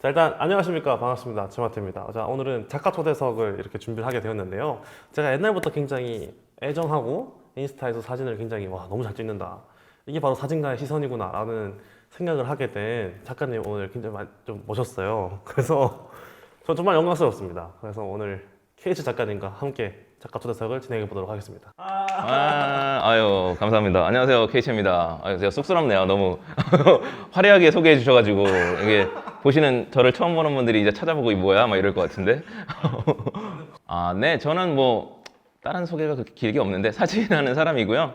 자, 일단 안녕하십니까. 반갑습니다. 지마트입니다. 자, 오늘은 작가 초대석을 이렇게 준비를 하게 되었는데요. 제가 옛날부터 굉장히 애정하고 인스타에서 사진을 굉장히 너무 잘 찍는다. 이게 바로 사진가의 시선이구나 라는 생각을 하게 된 작가님 오늘 굉장히 좀 모셨어요. 그래서 저 정말 영광스럽습니다. 그래서 오늘 KH 작가님과 함께 작가 초대석을 진행해 보도록 하겠습니다. 아유, 감사합니다. 안녕하세요, 케이치입니다. 아유, 제가 쑥스럽네요. 너무 화려하게 소개해 주셔가지고, 이게 보시는 저를 처음 보는 분들이 이제 찾아보고, 이 뭐야? 막 이럴 것 같은데. 네, 저는 뭐, 다른 소개가 그렇게 길게 없는데, 사진하는 사람이고요.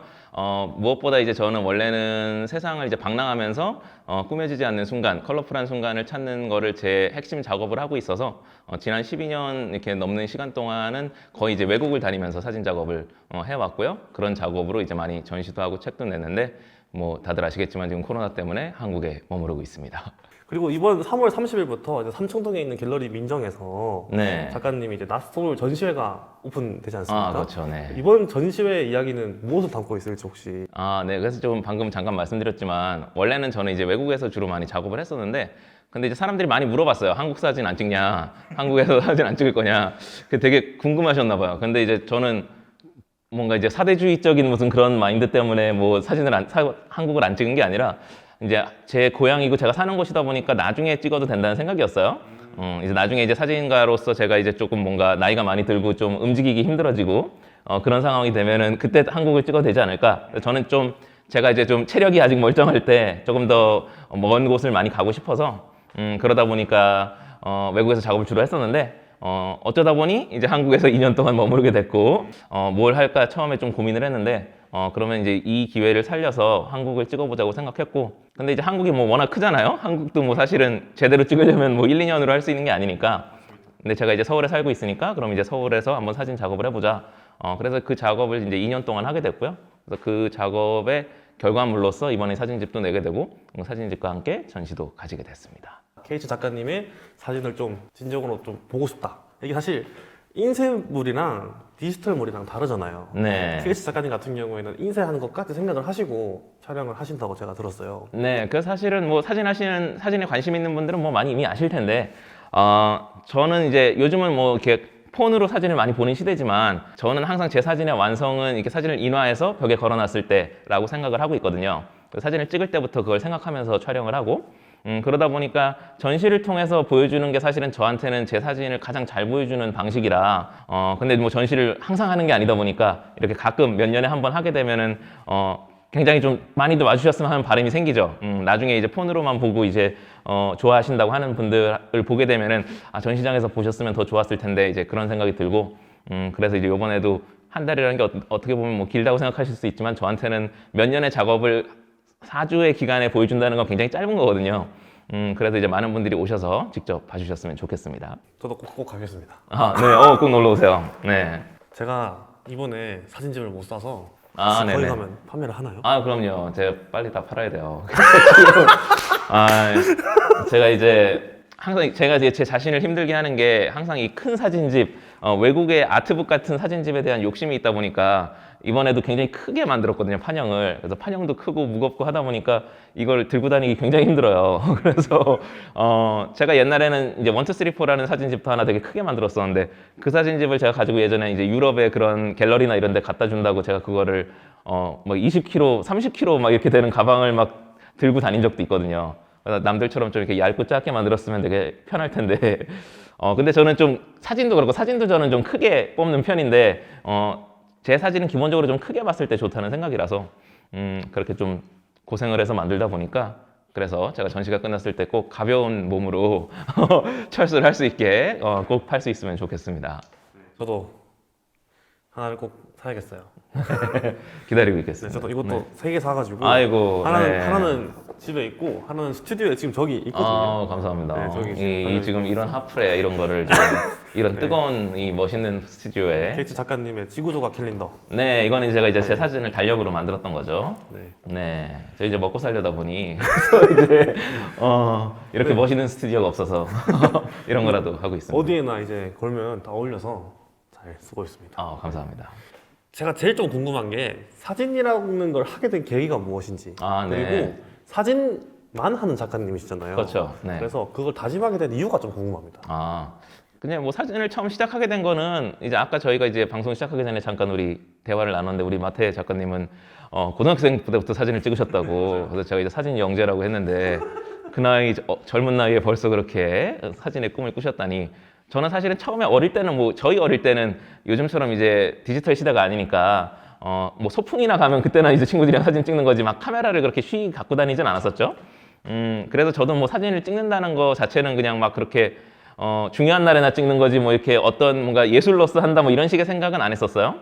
무엇보다 이제 저는 원래는 세상을 이제 방랑하면서 꾸며지지 않는 순간, 컬러풀한 순간을 찾는 거를 제 핵심 작업을 하고 있어서 지난 12년 이렇게 넘는 시간 동안은 거의 이제 외국을 다니면서 사진 작업을 해왔고요. 그런 작업으로 이제 많이 전시도 하고 책도 냈는데 뭐 다들 아시겠지만 지금 코로나 때문에 한국에 머무르고 있습니다. 그리고 이번 3월 30일부터 이제 삼청동에 있는 갤러리 민정에서 네. 작가님이 이제 낯서울 전시회가 오픈되지 않습니까? 그렇죠. 네. 이번 전시회 이야기는 무엇을 담고 있을지 혹시? 네. 그래서 좀 방금 잠깐 말씀드렸지만 원래는 저는 이제 외국에서 주로 많이 작업을 했었는데 근데 이제 사람들이 많이 물어봤어요. 한국 사진 안 찍냐? 한국에서 사진 안 찍을 거냐? 그 되게 궁금하셨나 봐요. 근데 이제 저는 뭔가 이제 사대주의적인 무슨 그런 마인드 때문에 뭐 한국을 안 찍은 게 아니라 이제 제 고향이고 제가 사는 곳이다 보니까 나중에 찍어도 된다는 생각이었어요. 이제 나중에 이제 사진가로서 제가 이제 조금 뭔가 나이가 많이 들고 좀 움직이기 힘들어지고 그런 상황이 되면은 그때 한국을 찍어도 되지 않을까? 저는 좀 제가 이제 좀 체력이 아직 멀쩡할 때 조금 더 먼 곳을 많이 가고 싶어서 그러다 보니까 외국에서 작업을 주로 했었는데 어쩌다 보니 이제 한국에서 2년 동안 머무르게 됐고 뭘 할까 처음에 좀 고민을 했는데 그러면 이제 이 기회를 살려서 한국을 찍어보자고 생각했고 근데 이제 한국이 뭐 워낙 크잖아요. 한국도 뭐 사실은 제대로 찍으려면 뭐 1, 2년으로 할 수 있는 게 아니니까 근데 제가 이제 서울에 살고 있으니까 그럼 이제 서울에서 한번 사진 작업을 해보자. 그래서 그 작업을 이제 2년 동안 하게 됐고요. 그래서 그 작업의 결과물로서 이번에 사진집도 내게 되고 사진집과 함께 전시도 가지게 됐습니다. KH 작가님의 사진을 좀 진정으로 좀 보고 싶다. 이게 사실 인쇄물이랑 디지털물이랑 다르잖아요. 네. KH 작가님 같은 경우에는 인쇄하는 것까지 생각을 하시고 촬영을 하신다고 제가 들었어요. 네, 그 사실은 뭐 사진에 관심 있는 분들은 뭐 많이 이미 아실 텐데, 저는 이제 요즘은 뭐 이렇게 폰으로 사진을 많이 보는 시대지만, 저는 항상 제 사진의 완성은 이렇게 사진을 인화해서 벽에 걸어놨을 때라고 생각을 하고 있거든요. 사진을 찍을 때부터 그걸 생각하면서 촬영을 하고, 그러다 보니까 전시를 통해서 보여주는 게 사실은 저한테는 제 사진을 가장 잘 보여주는 방식이라 근데 뭐 전시를 항상 하는 게 아니다 보니까 이렇게 가끔 몇 년에 한 번 하게 되면은 굉장히 좀 많이들 와주셨으면 하는 바람이 생기죠. 나중에 이제 폰으로만 보고 이제 좋아하신다고 하는 분들을 보게 되면은 전시장에서 보셨으면 더 좋았을 텐데 이제 그런 생각이 들고 그래서 이제 이번에도 한 달이라는 게 어떻게 보면 뭐 길다고 생각하실 수 있지만 저한테는 몇 년의 작업을 4주의 기간에 보여준다는 건 굉장히 짧은 거거든요. 그래서 이제 많은 분들이 오셔서 직접 봐주셨으면 좋겠습니다. 저도 꼭 가겠습니다. 네, 꼭 놀러 오세요. 네. 제가 이번에 사진집을 못 사서 거기 네네. 가면 판매를 하나요? 그럼요. 제가 빨리 다 팔아야 돼요. 제가 이제 항상 제가 이제 제 자신을 힘들게 하는 게 항상 이 큰 사진집, 외국의 아트북 같은 사진집에 대한 욕심이 있다 보니까 이번에도 굉장히 크게 만들었거든요, 판형을. 그래서 판형도 크고 무겁고 하다 보니까 이걸 들고 다니기 굉장히 힘들어요. 그래서 제가 옛날에는 이제 1, 2, 3, 4라는 사진집도 하나 되게 크게 만들었었는데 그 사진집을 제가 가지고 예전에 이제 유럽의 그런 갤러리나 이런 데 갖다 준다고 제가 그거를 뭐 20kg, 30kg 막 이렇게 되는 가방을 막 들고 다닌 적도 있거든요. 그래서 남들처럼 좀 이렇게 얇고 작게 만들었으면 되게 편할 텐데 근데 저는 좀 사진도 그렇고 사진도 저는 좀 크게 뽑는 편인데 제 사진은 기본적으로 좀 크게 봤을 때 좋다는 생각이라서 그렇게 좀 고생을 해서 만들다 보니까 그래서 제가 전시가 끝났을 때 꼭 가벼운 몸으로 철수를 할 수 있게 꼭 팔 수 있으면 좋겠습니다. 저도 하나를 꼭 사야겠어요. 기다리고 네, 있겠습니다. 저도 이것도 네. 3개 사가지고 아이고, 네. 하나는 집에 있고 하나는 스튜디오에 지금 저기 있거든요. 감사합니다. 네, 저기 지금 이런 하프에 이런 거를 지금 이런 뜨거운 이 멋있는 스튜디오에 KH 작가님의 지구조각 캘린더. 네, 이거는 제가 이제 제 사진을 달력으로 만들었던 거죠. 네. 네, 저 이제 먹고 살려다 보니 그래서 이제 이렇게 네. 멋있는 스튜디오가 없어서 이런 거라도 하고 있습니다. 어디에나 이제 걸면 다 어울려서 잘 쓰고 있습니다. 감사합니다. 제가 제일 좀 궁금한 게 사진이라는 걸 하게 된 계기가 무엇인지 네. 그리고 사진 하는 작가님이시잖아요. 그렇죠. 네. 그래서 그걸 다짐하게 된 이유가 좀 궁금합니다. 그냥 뭐 사진을 처음 시작하게 된 거는 이제 아까 저희가 이제 방송 시작하기 전에 잠깐 우리 대화를 나눴는데 우리 마태 작가님은 고등학생 때부터 사진을 찍으셨다고. 그래서 제가 이제 사진 영재라고 했는데 그 나이 젊은 나이에 벌써 그렇게 사진의 꿈을 꾸셨다니. 저는 사실은 처음에 어릴 때는 뭐 저희 어릴 때는 요즘처럼 이제 디지털 시대가 아니니까 뭐 소풍이나 가면 그때나 이제 친구들이랑 사진 찍는 거지 막 카메라를 그렇게 쉬 갖고 다니진 않았었죠. 그래서 저도 뭐 사진을 찍는다는 거 자체는 그냥 막 그렇게 중요한 날에나 찍는 거지 뭐 이렇게 어떤 뭔가 예술로서 한다 뭐 이런 식의 생각은 안 했었어요.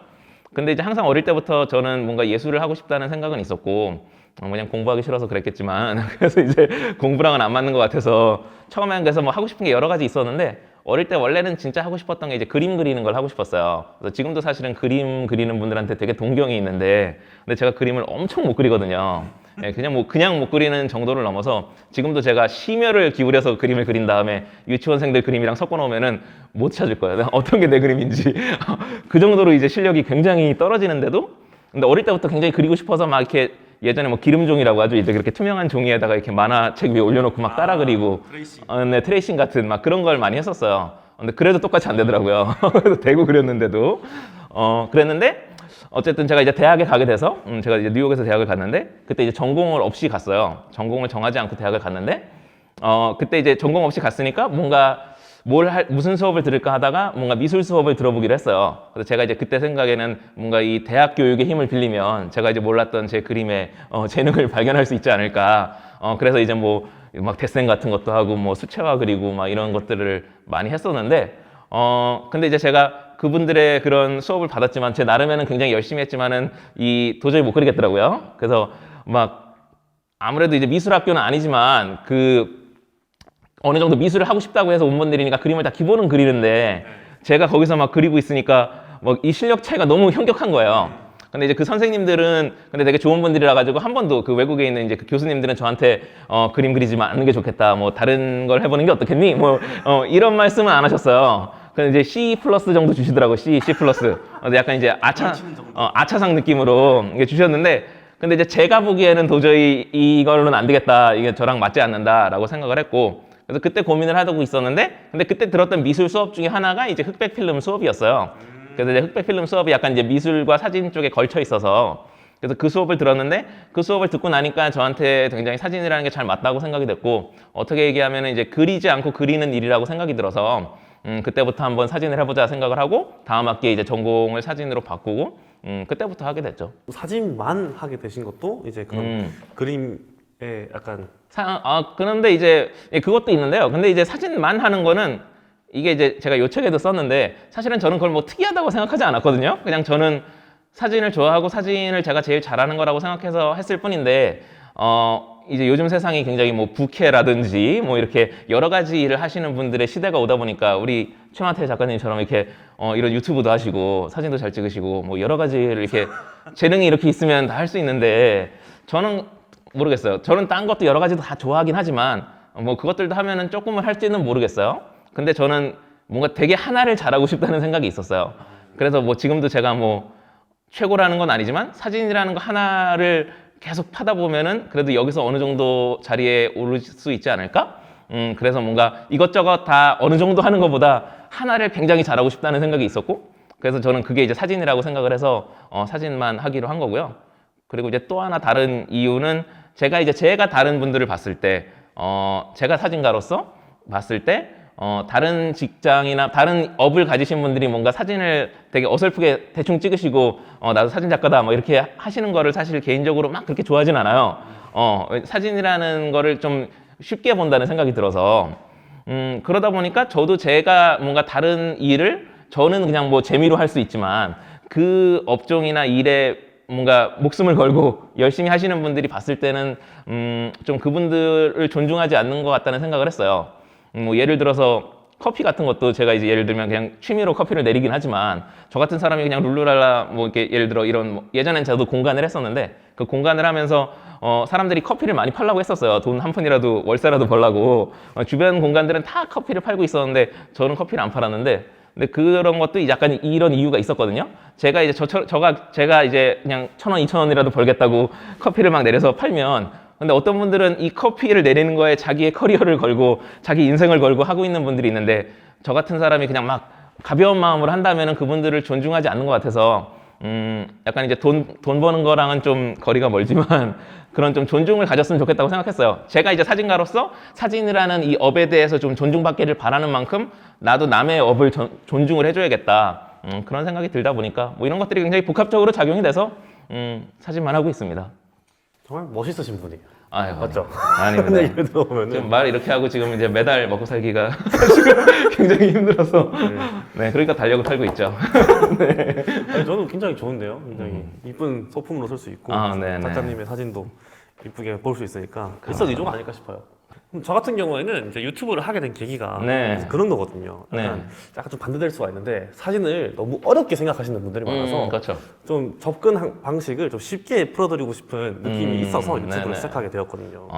근데 이제 항상 어릴 때부터 저는 뭔가 예술을 하고 싶다는 생각은 있었고 그냥 공부하기 싫어서 그랬겠지만 그래서 이제 공부랑은 안 맞는 것 같아서 처음에는 그래서 뭐 하고 싶은 게 여러 가지 있었는데 어릴 때 원래는 진짜 하고 싶었던 게 이제 그림 그리는 걸 하고 싶었어요. 그래서 지금도 사실은 그림 그리는 분들한테 되게 동경이 있는데 근데 제가 그림을 엄청 못 그리거든요. 예, 그냥 못 그리는 정도를 넘어서 지금도 제가 심혈을 기울여서 그림을 그린 다음에 유치원생들 그림이랑 섞어 놓으면은 못 찾을 거예요. 어떤 게 내 그림인지. 그 정도로 이제 실력이 굉장히 떨어지는데도 근데 어릴 때부터 굉장히 그리고 싶어서 막 이렇게 예전에 뭐 기름종이라고 하죠. 이제 그렇게 투명한 종이에다가 이렇게 만화책 위에 올려놓고 막 따라 그리고 네, 트레이싱 같은 막 그런 걸 많이 했었어요. 근데 그래도 똑같이 안 되더라고요. 그래서 대고 그렸는데도 그랬는데 어쨌든 제가 이제 대학에 가게 돼서 제가 이제 뉴욕에서 대학을 갔는데 그때 이제 전공을 없이 갔어요. 전공을 정하지 않고 대학을 갔는데 그때 이제 전공 없이 갔으니까 뭔가 무슨 수업을 들을까 하다가 뭔가 미술 수업을 들어보기로 했어요. 그래서 제가 이제 그때 생각에는 뭔가 이 대학 교육의 힘을 빌리면 제가 이제 몰랐던 제 그림의 재능을 발견할 수 있지 않을까. 그래서 이제 뭐 막 데센 같은 것도 하고 뭐 수채화 그리고 막 이런 것들을 많이 했었는데 근데 이제 제가 그분들의 그런 수업을 받았지만 제 나름에는 굉장히 열심히 했지만은 도저히 못 그리겠더라고요. 그래서 막 아무래도 이제 미술학교는 아니지만 어느 정도 미술을 하고 싶다고 해서 온 분들이니까 그림을 다 기본은 그리는데 제가 거기서 막 그리고 있으니까 뭐 이 실력 차이가 너무 현격한 거예요. 근데 이제 그 선생님들은 근데 되게 좋은 분들이라 가지고 한 번도 그 외국에 있는 이제 그 교수님들은 저한테 그림 그리지 않는 게 좋겠다. 뭐 다른 걸 해보는 게 어떻겠니? 뭐 이런 말씀은 안 하셨어요. 근데 이제 C 플러스 정도 주시더라고. C 플러스. 약간 이제 아차상 느낌으로 이게 주셨는데 근데 이제 제가 보기에는 도저히 이걸로는 안 되겠다. 이게 저랑 맞지 않는다라고 생각을 했고 그래서 그때 고민을 하고 있었는데 근데 그때 들었던 미술 수업 중에 하나가 이제 흑백 필름 수업이었어요. 그래서 이제 흑백 필름 수업이 약간 이제 미술과 사진 쪽에 걸쳐 있어서 그래서 그 수업을 들었는데 그 수업을 듣고 나니까 저한테 굉장히 사진이라는 게 잘 맞다고 생각이 됐고 어떻게 얘기하면 이제 그리지 않고 그리는 일이라고 생각이 들어서 그때부터 한번 사진을 해보자 생각을 하고 다음 학기에 이제 전공을 사진으로 바꾸고 그때부터 하게 됐죠. 사진만 하게 되신 것도 이제 그런 그림에 약간 그런데 이제 그것도 있는데요. 근데 이제 사진만 하는 거는 이게 이제 제가 요 책에도 썼는데 사실은 저는 그걸 뭐 특이하다고 생각하지 않았거든요. 그냥 저는 사진을 좋아하고 사진을 제가 제일 잘하는 거라고 생각해서 했을 뿐인데 이제 요즘 세상이 굉장히 뭐 부캐라든지 뭐 이렇게 여러 가지 일을 하시는 분들의 시대가 오다 보니까 우리 최마태 작가님처럼 이렇게 이런 유튜브도 하시고 사진도 잘 찍으시고 뭐 여러 가지를 이렇게 재능이 이렇게 있으면 다 할 수 있는데 저는 모르겠어요. 저는 딴 것도 여러 가지도 다 좋아하긴 하지만 뭐 그것들도 하면은 조금은 할지는 모르겠어요. 근데 저는 뭔가 되게 하나를 잘하고 싶다는 생각이 있었어요. 그래서 뭐 지금도 제가 뭐 최고라는 건 아니지만 사진이라는 거 하나를 계속 파다 보면은 그래도 여기서 어느 정도 자리에 오를 수 있지 않을까? 그래서 뭔가 이것저것 다 어느 정도 하는 것보다 하나를 굉장히 잘하고 싶다는 생각이 있었고 그래서 저는 그게 이제 사진이라고 생각을 해서 사진만 하기로 한 거고요. 그리고 이제 또 하나 다른 이유는 제가 다른 분들을 봤을 때 제가 사진가로서 봤을 때 다른 직장이나 다른 업을 가지신 분들이 뭔가 사진을 되게 어설프게 대충 찍으시고 나도 사진 작가다 뭐 이렇게 하시는 거를 사실 개인적으로 막 그렇게 좋아하진 않아요. 사진이라는 거를 좀 쉽게 본다는 생각이 들어서 그러다 보니까 저도 제가 뭔가 다른 일을 저는 그냥 뭐 재미로 할 수 있지만 그 업종이나 일에 뭔가 목숨을 걸고 열심히 하시는 분들이 봤을 때는 좀 그분들을 존중하지 않는 것 같다는 생각을 했어요. 뭐 예를 들어서 커피 같은 것도 제가 이제 예를 들면 그냥 취미로 커피를 내리긴 하지만 저 같은 사람이 그냥 룰루랄라 뭐 이렇게 예를 들어 이런 뭐 예전엔 저도 공간을 했었는데 그 공간을 하면서 사람들이 커피를 많이 팔라고 했었어요. 돈 한 푼이라도 월세라도 벌라고 주변 공간들은 다 커피를 팔고 있었는데 저는 커피를 안 팔았는데 근데 그런 것도 약간 이런 이유가 있었거든요. 제가 이제 제가 이제 그냥 1,000원, 2,000원이라도 벌겠다고 커피를 막 내려서 팔면 근데 어떤 분들은 이 커피를 내리는 거에 자기의 커리어를 걸고 자기 인생을 걸고 하고 있는 분들이 있는데 저 같은 사람이 그냥 막 가벼운 마음으로 한다면은 그분들을 존중하지 않는 것 같아서 약간 이제 돈 버는 거랑은 좀 거리가 멀지만 그런 좀 존중을 가졌으면 좋겠다고 생각했어요. 제가 이제 사진가로서 사진이라는 이 업에 대해서 좀 존중받기를 바라는 만큼 나도 남의 업을 존중을 해줘야겠다. 그런 생각이 들다 보니까 뭐 이런 것들이 굉장히 복합적으로 작용이 돼서 사진만 하고 있습니다. 정말 멋있으신 분이에요. 아유, 맞죠? 아닙니다. 얘기를 들어보면은 지금 말 이렇게 하고 지금 이제 매달 먹고 살기가 굉장히 힘들어서 네, 그러니까 달력을 팔고 있죠. 아니, 저는 굉장히 좋은데요. 굉장히 이쁜 소품으로 쓸 수 있고 아, 네네. 작가님의 사진도 이쁘게 볼 수 있으니까 일석이조가 아닐까 싶어요. 그럼 저 같은 경우에는 이제 유튜브를 하게 된 계기가 네. 그런 거거든요. 네. 약간 좀 반대될 수가 있는데 사진을 너무 어렵게 생각하시는 분들이 많아서 그렇죠. 좀 접근 방식을 좀 쉽게 풀어드리고 싶은 느낌이 있어서 유튜브를 네네. 시작하게 되었거든요.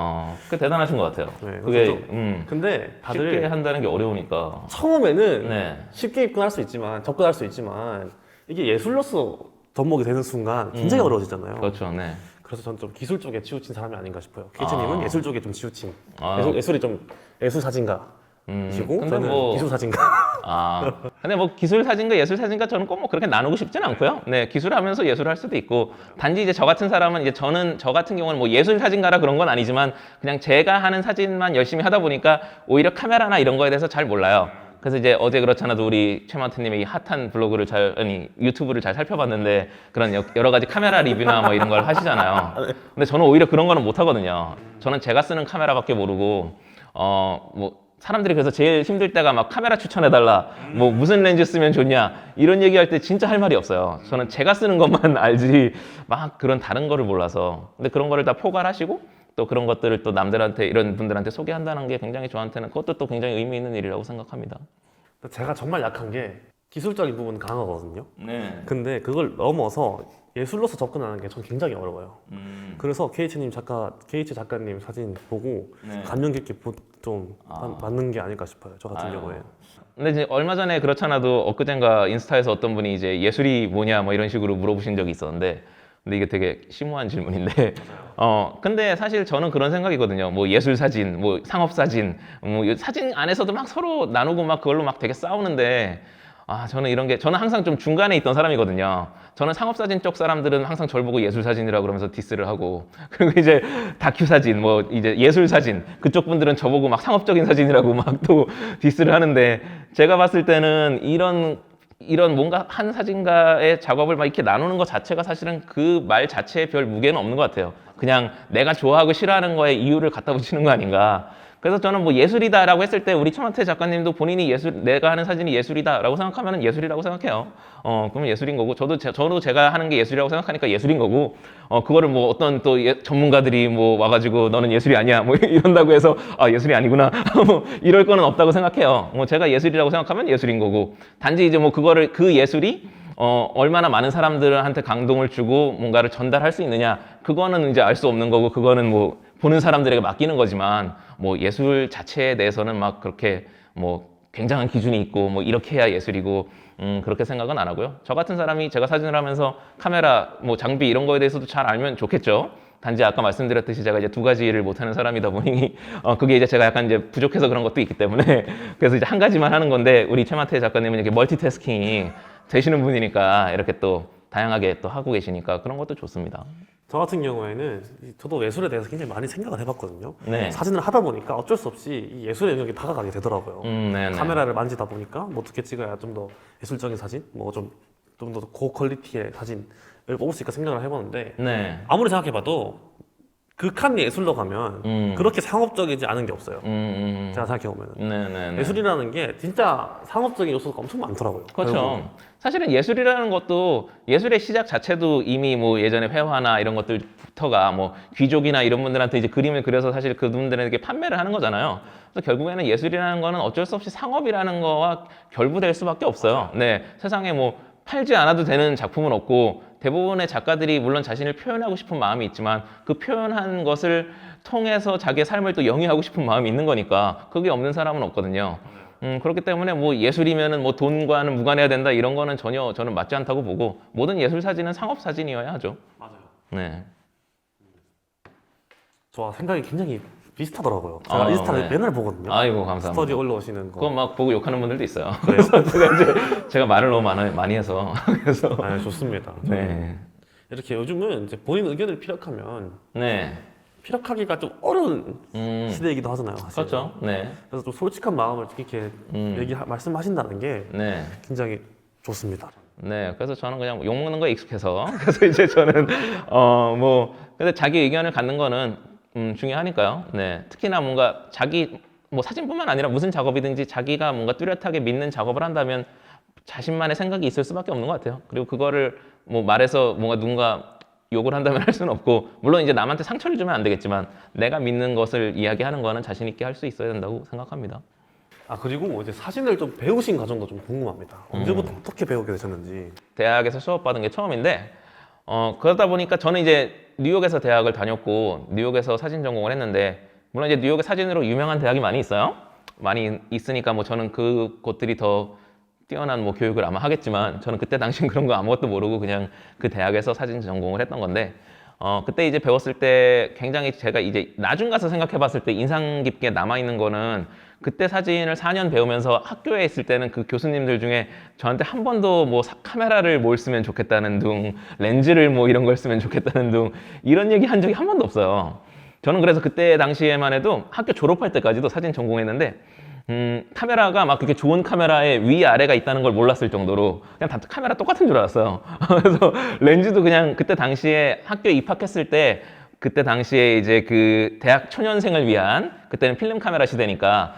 그 대단하신 것 같아요. 네, 그게 그래서 근데 다들 쉽게 한다는 게 어려우니까. 처음에는 네. 쉽게 접근할 수 있지만 이게 예술로서 접목이 되는 순간 굉장히 어려워지잖아요. 그렇죠. 네. 그래서 저는 좀 기술 쪽에 치우친 사람이 아닌가 싶어요. 케이츠님은 예술 쪽에 좀 치우친 아. 예술이 좀 예술 사진가시고 근데 저는 뭐- 기술 사진가. 근데 뭐 기술 사진과 예술 사진과 저는 꼭 뭐 그렇게 나누고 싶지는 않고요. 네, 기술하면서 예술을 할 수도 있고 단지 이제 저 같은 사람은 이제 저 같은 경우는 뭐 예술 사진가라 그런 건 아니지만 그냥 제가 하는 사진만 열심히 하다 보니까 오히려 카메라나 이런 거에 대해서 잘 몰라요. 그래서 이제 어제 그렇잖아도 우리 최만태님의 이 핫한 블로그를 유튜브를 잘 살펴봤는데 그런 여러 가지 카메라 리뷰나 뭐 이런 걸 하시잖아요. 근데 저는 오히려 그런 거는 못 하거든요. 저는 제가 쓰는 카메라밖에 모르고 뭐 사람들이 그래서 제일 힘들 때가 막 카메라 추천해달라, 뭐 무슨 렌즈 쓰면 좋냐 이런 얘기할 때 진짜 할 말이 없어요. 저는 제가 쓰는 것만 알지 막 그런 다른 거를 몰라서. 근데 그런 거를 다 포괄하시고 또 그런 것들을 또 남들한테 이런 분들한테 소개한다는 게 굉장히 저한테는 그것도 또 굉장히 의미 있는 일이라고 생각합니다. 제가 정말 약한 게 기술적인 부분 강하거든요. 네. 근데 그걸 넘어서 예술로서 접근하는 게 저는 굉장히 어려워요. 그래서 케이츠 작가님 사진 보고 네. 감명 깊게 좀 맞는 게 아닐까 싶어요. 저 같은 아유. 경우에. 근데 이제 얼마 전에 그렇잖아도 엊그젠가 인스타에서 어떤 분이 이제 예술이 뭐냐 뭐 이런 식으로 물어보신 적이 있었는데 근데 이게 되게 심오한 질문인데 근데 사실 저는 그런 생각이거든요. 뭐 예술 사진, 뭐 상업 사진, 뭐 사진 안에서도 막 서로 나누고 막 그걸로 막 되게 싸우는데 저는 항상 좀 중간에 있던 사람이거든요. 저는 상업사진 쪽 사람들은 항상 저를 보고 예술사진이라고 그러면서 디스를 하고, 그리고 이제 다큐사진, 뭐 이제 예술사진, 그쪽 분들은 저보고 막 상업적인 사진이라고 막 또 디스를 하는데, 제가 봤을 때는 이런 뭔가 한 사진가의 작업을 막 이렇게 나누는 것 자체가 사실은 그 말 자체에 별 무게는 없는 것 같아요. 그냥 내가 좋아하고 싫어하는 거에 이유를 갖다 붙이는 거 아닌가. 그래서 저는 뭐 예술이다라고 했을 때 우리 최만태 작가님도 본인이 내가 하는 사진이 예술이다라고 생각하면 예술이라고 생각해요. 그러면 예술인 거고 저도 제가 하는 게 예술이라고 생각하니까 예술인 거고 그거를 뭐 어떤 또 전문가들이 뭐 와가지고 너는 예술이 아니야 뭐 이런다고 해서 예술이 아니구나 뭐 이럴 거는 없다고 생각해요. 뭐 제가 예술이라고 생각하면 예술인 거고 단지 이제 뭐 그 예술이 얼마나 많은 사람들한테 감동을 주고 뭔가를 전달할 수 있느냐 그거는 이제 알 수 없는 거고 그거는 뭐 보는 사람들에게 맡기는 거지만 뭐 예술 자체에 대해서는 막 그렇게 뭐 굉장한 기준이 있고 뭐 이렇게 해야 예술이고 그렇게 생각은 안 하고요. 저 같은 사람이 제가 사진을 하면서 카메라 뭐 장비 이런 거에 대해서도 잘 알면 좋겠죠. 단지 아까 말씀드렸듯이 제가 이제 두 가지를 못하는 사람이다 보니 그게 이제 제가 약간 이제 부족해서 그런 것도 있기 때문에 그래서 이제 한 가지만 하는 건데 우리 최만태 작가님은 이렇게 멀티태스킹이 되시는 분이니까 이렇게 또 다양하게 또 하고 계시니까 그런 것도 좋습니다. 저 같은 경우에는 저도 예술에 대해서 굉장히 많이 생각을 해봤거든요. 네. 사진을 하다 보니까 어쩔 수 없이 이 예술의 영역에 다가가게 되더라고요. 네네. 카메라를 만지다 보니까 뭐 어떻게 찍어야 좀 더 예술적인 사진, 뭐 좀 더 고퀄리티의 사진을 뽑을 수 있을까 생각을 해봤는데 네. 아무리 생각해봐도 극한 예술로 가면 그렇게 상업적이지 않은 게 없어요. 제가 생각해보면 네네. 예술이라는 게 진짜 상업적인 요소가 엄청 많더라고요. 그렇죠. 결국은. 사실은 예술이라는 것도 예술의 시작 자체도 이미 뭐 예전에 회화나 이런 것들부터가 뭐 귀족이나 이런 분들한테 이제 그림을 그려서 사실 그분들에게 판매를 하는 거잖아요. 그래서 결국에는 예술이라는 거는 어쩔 수 없이 상업이라는 거와 결부될 수밖에 없어요. 네, 세상에 뭐 팔지 않아도 되는 작품은 없고 대부분의 작가들이 물론 자신을 표현하고 싶은 마음이 있지만 그 표현한 것을 통해서 자기의 삶을 또 영위하고 싶은 마음이 있는 거니까 그게 없는 사람은 없거든요. 그렇기 때문에 뭐 예술이면은 뭐 돈과는 무관해야 된다 이런 거는 전혀 저는 맞지 않다고 보고 모든 예술 사진은 상업 사진이어야 하죠. 맞아요. 네. 저와 생각이 굉장히 비슷하더라고요. 제가 아, 인스타를 네. 맨날 보거든요. 아이고 감사합니다. 스토리 올라오시는 거. 그거 막 보고 욕하는 분들도 있어요. 그래요? 그래서 제가 말을 너무 많이 해서 그래서 아, 좋습니다. 네. 이렇게 요즘은 이제 본인 의견을 피력하면 네. 피력하기가 좀 어려운 음. 시대이기도 하잖아요. 사실. 그렇죠. 네. 그래서 좀 솔직한 마음을 이렇게 말씀하신다는 게 네. 굉장히 좋습니다. 네, 그래서 저는 그냥 욕 먹는 거에 익숙해서 그래서 이제 저는 근데 자기 의견을 갖는 거는 중요하니까요. 네, 특히나 뭔가 자기 뭐 사진뿐만 아니라 무슨 작업이든지 자기가 뭔가 뚜렷하게 믿는 작업을 한다면 자신만의 생각이 있을 수밖에 없는 것 같아요. 그리고 그거를 뭐 말해서 뭔가 누군가 욕을 한다면 할 수는 없고, 물론 이제 남한테 상처를 주면 안 되겠지만 내가 믿는 것을 이야기하는 거는 자신 있게 할 수 있어야 된다고 생각합니다. 아, 그리고 이제 사진을 좀 배우신 과정도 좀 궁금합니다. 언제부터 어떻게 배우게 되셨는지. 대학에서 수업받은 게 처음인데 그러다 보니까 저는 이제 뉴욕에서 대학을 다녔고 뉴욕에서 사진 전공을 했는데, 물론 이제 뉴욕에 사진으로 유명한 대학이 많이 있어요. 많이 있으니까 뭐 저는 그 곳들이 더 뛰어난 뭐 교육을 아마 하겠지만, 저는 그때 당시엔 그런 거 아무것도 모르고 그냥 그 대학에서 사진 전공을 했던 건데, 그때 이제 배웠을 때 굉장히 제가 이제 나중 가서 생각해 봤을 때 인상 깊게 남아있는 거는, 그때 사진을 4년 배우면서 학교에 있을 때는 그 교수님들 중에 저한테 한 번도 뭐 카메라를 뭘 쓰면 좋겠다는 둥, 렌즈를 뭐 이런 걸 쓰면 좋겠다는 둥, 이런 얘기 한 적이 한 번도 없어요. 저는 그래서 그때 당시에만 해도 학교 졸업할 때까지도 사진 전공했는데, 카메라가 막 그렇게 좋은 카메라에 위아래가 있다는 걸 몰랐을 정도로 그냥 다 카메라 똑같은 줄 알았어요. 그래서 렌즈도 그냥 그때 당시에 학교에 입학했을 때, 그때 당시에 이제 그 대학 초년생을 위한, 그때는 필름 카메라 시대니까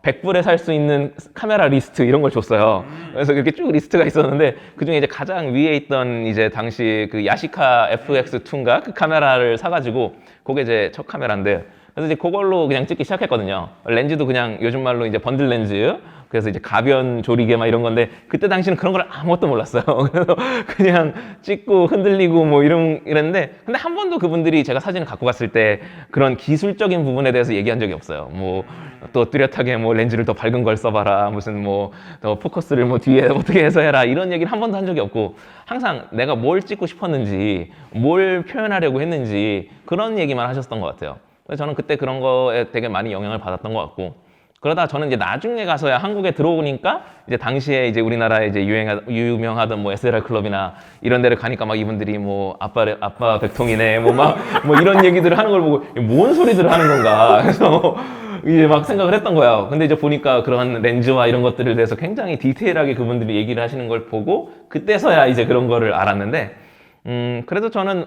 100불에 살 수 있는 카메라 리스트 이런 걸 줬어요. 그래서 그렇게 쭉 리스트가 있었는데, 그중에 이제 가장 위에 있던 이제 당시 그 야시카 FX2인가 그 카메라를 사가지고, 그게 이제 첫 카메라인데, 그래서 이제 그걸로 그냥 찍기 시작했거든요. 렌즈도 그냥 요즘 말로 이제 번들 렌즈, 그래서 이제 가변 조리개 막 이런 건데, 그때 당시는 그런 걸 아무것도 몰랐어요. 그래서 그냥 찍고 흔들리고 뭐 이랬는데, 근데 한 번도 그분들이 제가 사진을 갖고 갔을 때 그런 기술적인 부분에 대해서 얘기한 적이 없어요. 뭐 또 뚜렷하게 뭐 렌즈를 더 밝은 걸 써봐라, 무슨 뭐 더 포커스를 뭐 뒤에 어떻게 해서 해라, 이런 얘기를 한 번도 한 적이 없고, 항상 내가 뭘 찍고 싶었는지, 뭘 표현하려고 했는지 그런 얘기만 하셨던 것 같아요. 그래서 저는 그때 그런 거에 되게 많이 영향을 받았던 것 같고, 그러다 저는 이제 나중에 가서야 한국에 들어오니까, 이제 당시에 이제 우리나라에 이제 유명하던 뭐 SLR 클럽이나 이런 데를 가니까 막 이분들이 뭐 아빠 백통이네 뭐 이런 얘기들을 하는 걸 보고 뭔 소리들을 하는 건가. 그래서 이제 막 생각을 했던 거예요. 근데 이제 보니까 그런 렌즈와 이런 것들에 대해서 굉장히 디테일하게 그분들이 얘기를 하시는 걸 보고, 그때서야 이제 그런 거를 알았는데, 그래서 저는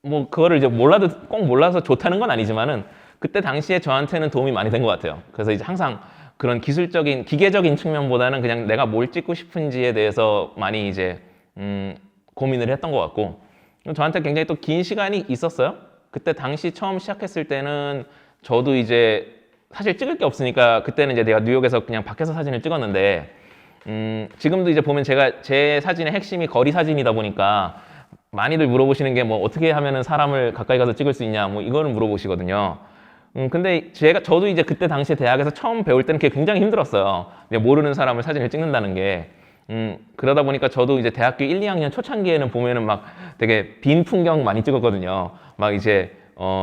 뭐 그거를 이제 꼭 몰라서 좋다는 건 아니지만은, 그때 당시에 저한테는 도움이 많이 된 것 같아요. 그래서 이제 항상 그런 기술적인, 기계적인 측면보다는 그냥 내가 뭘 찍고 싶은지에 대해서 많이 이제 고민을 했던 것 같고, 저한테 굉장히 또 긴 시간이 있었어요. 그때 당시 처음 시작했을 때는 저도 이제 사실 찍을 게 없으니까, 그때는 이제 내가 뉴욕에서 그냥 밖에서 사진을 찍었는데, 지금도 이제 보면 제 사진의 핵심이 거리 사진이다 보니까 많이들 물어보시는 게 뭐 어떻게 하면은 사람을 가까이 가서 찍을 수 있냐, 뭐 이거를 물어보시거든요. 근데 저도 이제 그때 당시에 대학에서 처음 배울 때는 그게 굉장히 힘들었어요. 모르는 사람을 사진을 찍는다는 게. 그러다 보니까 저도 이제 대학교 1, 2학년 초창기에는 보면은 막 되게 빈 풍경 많이 찍었거든요. 막 이제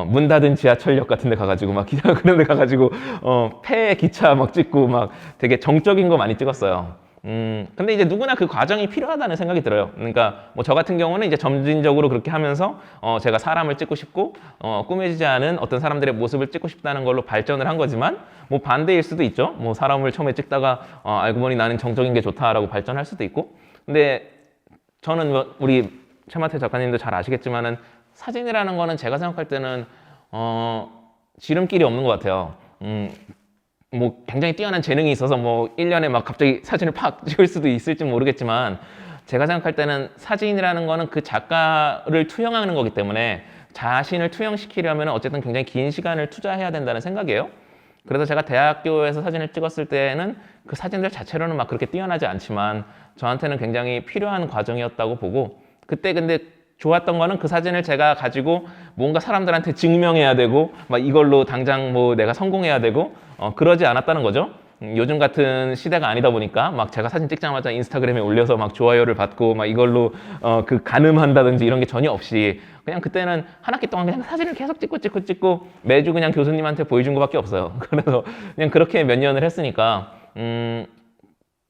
문 닫은 지하철역 같은 데 가가지고 막 기차 그런 데 가가지고 폐 기차 막 찍고 막 되게 정적인 거 많이 찍었어요. 근데 이제 누구나 그 과정이 필요하다는 생각이 들어요. 그러니까 뭐 저 같은 경우는 이제 점진적으로 그렇게 하면서 제가 사람을 찍고 싶고 꾸며지지 않은 어떤 사람들의 모습을 찍고 싶다는 걸로 발전을 한 거지만, 뭐 반대일 수도 있죠. 뭐 사람을 처음에 찍다가 알고 보니 나는 정적인 게 좋다라고 발전할 수도 있고. 근데 저는 뭐 우리 최마태 작가님도 잘 아시겠지만은, 사진이라는 거는 제가 생각할 때는 지름길이 없는 것 같아요. 뭐 굉장히 뛰어난 재능이 있어서 뭐 1년에 막 갑자기 사진을 팍 찍을 수도 있을지 모르겠지만, 제가 생각할 때는 사진이라는 거는 그 작가를 투영하는 거기 때문에, 자신을 투영시키려면 어쨌든 굉장히 긴 시간을 투자해야 된다는 생각이에요. 그래서 제가 대학교에서 사진을 찍었을 때는 그 사진들 자체로는 막 그렇게 뛰어나지 않지만 저한테는 굉장히 필요한 과정이었다고 보고, 그때 근데 좋았던 거는 그 사진을 제가 가지고 뭔가 사람들한테 증명해야 되고 막 이걸로 당장 뭐 내가 성공해야 되고 그러지 않았다는 거죠. 요즘 같은 시대가 아니다 보니까 막 제가 사진 찍자마자 인스타그램에 올려서 막 좋아요를 받고 막 이걸로 그 가늠한다든지 이런 게 전혀 없이 그냥 그때는 한 학기 동안 그냥 사진을 계속 찍고 매주 그냥 교수님한테 보여준 것밖에 없어요. 그래서 그냥 그렇게 몇 년을 했으니까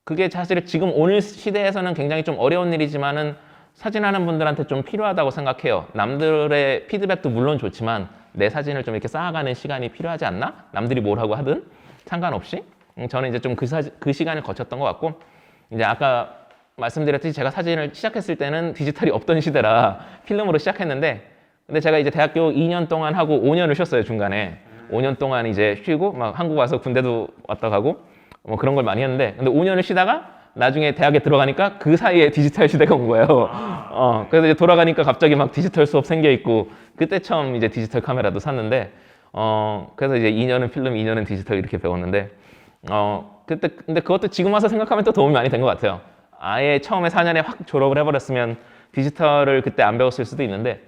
그게 사실 지금 오늘 시대에서는 굉장히 좀 어려운 일이지만은 사진하는 분들한테 좀 필요하다고 생각해요. 남들의 피드백도 물론 좋지만 내 사진을 좀 이렇게 쌓아가는 시간이 필요하지 않나? 남들이 뭘 하고 하든 상관없이 저는 이제 좀 그 시간을 거쳤던 것 같고 이제 아까 말씀드렸듯이 제가 사진을 시작했을 때는 디지털이 없던 시대라 필름으로 시작했는데 근데 제가 이제 대학교 2년 동안 하고 5년을 쉬었어요 중간에 5년 동안 이제 쉬고 막 한국 와서 군대도 왔다 가고 뭐 그런 걸 많이 했는데 근데 5년을 쉬다가 나중에 대학에 들어가니까 그 사이에 디지털 시대가 온 거예요. 그래서 이제 돌아가니까 갑자기 막 디지털 수업 생겨 있고 그때 처음 이제 디지털 카메라도 샀는데 그래서 이제 2년은 필름, 2년은 디지털 이렇게 배웠는데 그때 근데 그것도 지금 와서 생각하면 또 도움이 많이 된 것 같아요. 아예 처음에 4년에 확 졸업을 해버렸으면 디지털을 그때 안 배웠을 수도 있는데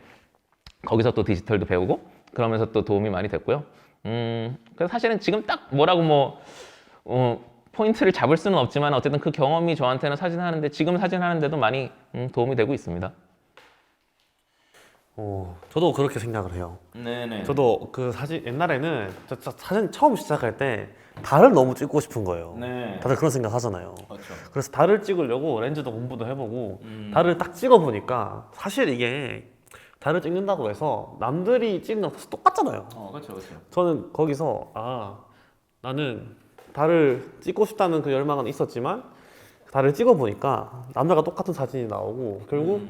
거기서 또 디지털도 배우고 그러면서 또 도움이 많이 됐고요. 그래서 사실은 지금 딱 뭐라고 포인트를 잡을 수는 없지만 어쨌든 그 경험이 저한테는 사진하는데 지금 사진하는데도 많이 도움이 되고 있습니다. 저도 그렇게 생각을 해요. 네네. 저도 그 사진 옛날에는 진짜 사진 처음 시작할 때 달을 너무 찍고 싶은 거예요. 네. 다들 그런 생각 하잖아요. 그렇죠. 그래서 달을 찍으려고 렌즈도 공부도 해보고 달을 딱 찍어보니까 사실 이게 달을 찍는다고 해서 남들이 찍는 거랑 똑같잖아요. 그렇죠. 저는 거기서 나는 달을 찍고 싶다는 그 열망은 있었지만 달을 찍어보니까 남들과 똑같은 사진이 나오고 결국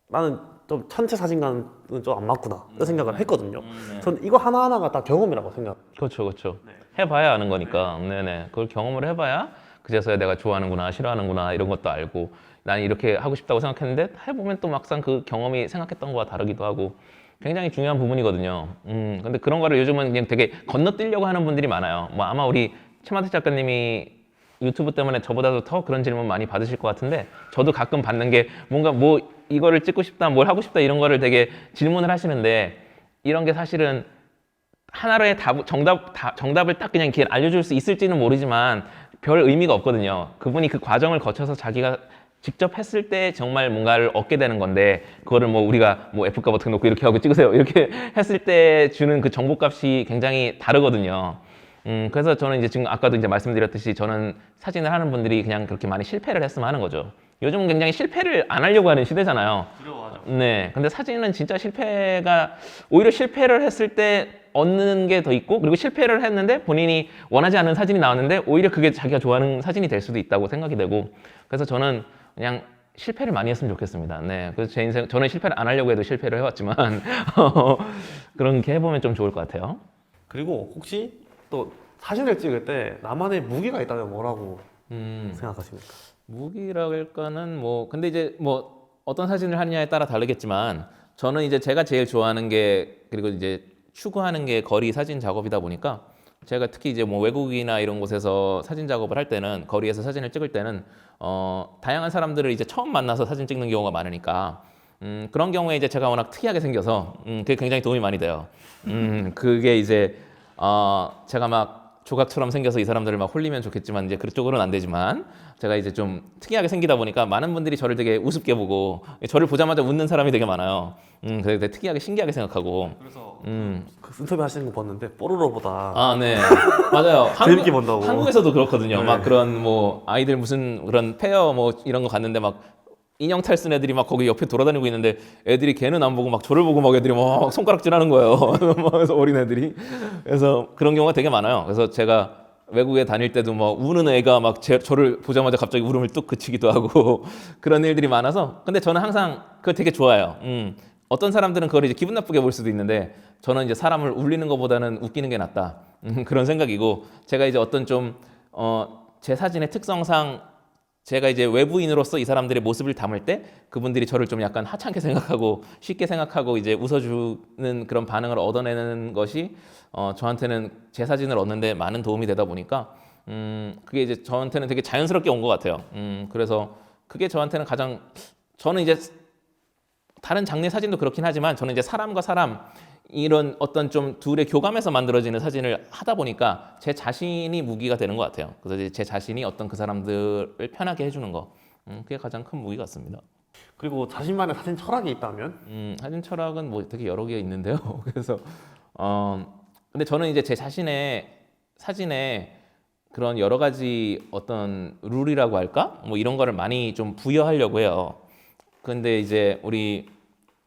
나는 좀 천체 사진과는 좀 안 맞구나 이런 생각을 했거든요. 네. 저는 이거 하나하나가 다 경험이라고 생각. 그렇죠. 해봐야 아는 거니까. 네네. 그걸 경험을 해봐야 그제서야 내가 좋아하는구나, 싫어하는구나 이런 것도 알고 나는 이렇게 하고 싶다고 생각했는데 해보면 또 막상 그 경험이 생각했던 거와 다르기도 하고 굉장히 중요한 부분이거든요. 근데 그런 거를 요즘은 그냥 되게 건너뛰려고 하는 분들이 많아요. 뭐 아마 우리 최만태 작가님이 유튜브 때문에 저보다도 더 그런 질문 많이 받으실 것 같은데 저도 가끔 받는 게 뭔가 뭐 이거를 찍고 싶다, 뭘 하고 싶다 이런 거를 되게 질문을 하시는데 이런 게 사실은 하나의 정답을 딱 그냥 이렇게 알려줄 수 있을지는 모르지만 별 의미가 없거든요. 그분이 그 과정을 거쳐서 자기가 직접 했을 때 정말 뭔가를 얻게 되는 건데 그거를 뭐 우리가 뭐 F값 어떻게 놓고 이렇게 하고 찍으세요 이렇게 했을 때 주는 그 정보값이 굉장히 다르거든요. 그래서 저는 이제 지금 아까도 이제 말씀드렸듯이 저는 사진을 하는 분들이 그냥 그렇게 많이 실패를 했으면 하는 거죠. 요즘은 굉장히 실패를 안 하려고 하는 시대잖아요. 두려워하죠. 네. 근데 사진은 진짜 오히려 실패를 했을 때 얻는 게 더 있고 그리고 실패를 했는데 본인이 원하지 않는 사진이 나왔는데 오히려 그게 자기가 좋아하는 사진이 될 수도 있다고 생각이 되고 그래서 저는 그냥 실패를 많이 했으면 좋겠습니다. 네. 그래서 제 인생 저는 실패를 안 하려고 해도 실패를 해왔지만 그런 게 해보면 좀 좋을 것 같아요. 그리고 혹시 또 사진을 찍을 때 나만의 무기가 있다면 뭐라고 생각하십니까? 무기라고 할까는 근데 이제 어떤 사진을 하느냐에 따라 다르겠지만 저는 이제 제가 제일 좋아하는 게 그리고 이제 추구하는 게 거리 사진 작업이다 보니까 제가 특히 이제 외국이나 이런 곳에서 사진 작업을 할 때는 거리에서 사진을 찍을 때는 다양한 사람들을 이제 처음 만나서 사진 찍는 경우가 많으니까 그런 경우에 이제 제가 워낙 특이하게 생겨서 그게 굉장히 도움이 많이 돼요. 그게 이제 제가 막 조각처럼 생겨서 이 사람들을 막 홀리면 좋겠지만 이제 그쪽으로는 안 되지만 제가 이제 좀 특이하게 생기다 보니까 많은 분들이 저를 되게 우습게 보고 저를 보자마자 웃는 사람이 되게 많아요. 그래서 되게 특이하게 신기하게 생각하고. 그래서 그 인터뷰 하시는 거 봤는데 뽀로로보다 네. 맞아요. 재밌게 본다고. 한국에서도 그렇거든요. 네. 막 그런 아이들 무슨 그런 페어 이런 거 갔는데 막 인형 탈 쓴 애들이 막 거기 옆에 돌아다니고 있는데 애들이 걔는 안 보고 막 저를 보고 막 애들이 막 손가락질하는 거예요. 그래서 어린 애들이. 그래서 그런 경우가 되게 많아요. 그래서 제가 외국에 다닐 때도 우는 애가 막 저를 보자마자 갑자기 울음을 뚝 그치기도 하고 그런 일들이 많아서 근데 저는 항상 그거 되게 좋아요. 어떤 사람들은 그걸 이제 기분 나쁘게 볼 수도 있는데 저는 이제 사람을 울리는 것보다는 웃기는 게 낫다. 그런 생각이고 제가 이제 어떤 제 사진의 특성상 제가 이제 외부인으로서 이 사람들의 모습을 담을 때 그분들이 저를 좀 약간 하찮게 생각하고 쉽게 생각하고 이제 웃어주는 그런 반응을 얻어내는 것이 저한테는 제 사진을 얻는데 많은 도움이 되다 보니까 그게 이제 저한테는 되게 자연스럽게 온 것 같아요. 그래서 그게 저한테는 가장 저는 이제 다른 장르의 사진도 그렇긴 하지만 저는 이제 사람과 사람 이런 어떤 좀 둘의 교감에서 만들어지는 사진을 하다 보니까 제 자신이 무기가 되는 것 같아요. 그래서 이제 제 자신이 어떤 그 사람들을 편하게 해주는 거, 그게 가장 큰 무기 같습니다. 그리고 자신만의 사진 철학이 있다면? 사진 철학은 뭐 되게 여러 개 있는데요. 그래서 근데 저는 이제 제 자신의 사진에 그런 여러 가지 어떤 룰이라고 할까? 뭐 이런 거를 많이 좀 부여하려고 해요. 근데 이제 우리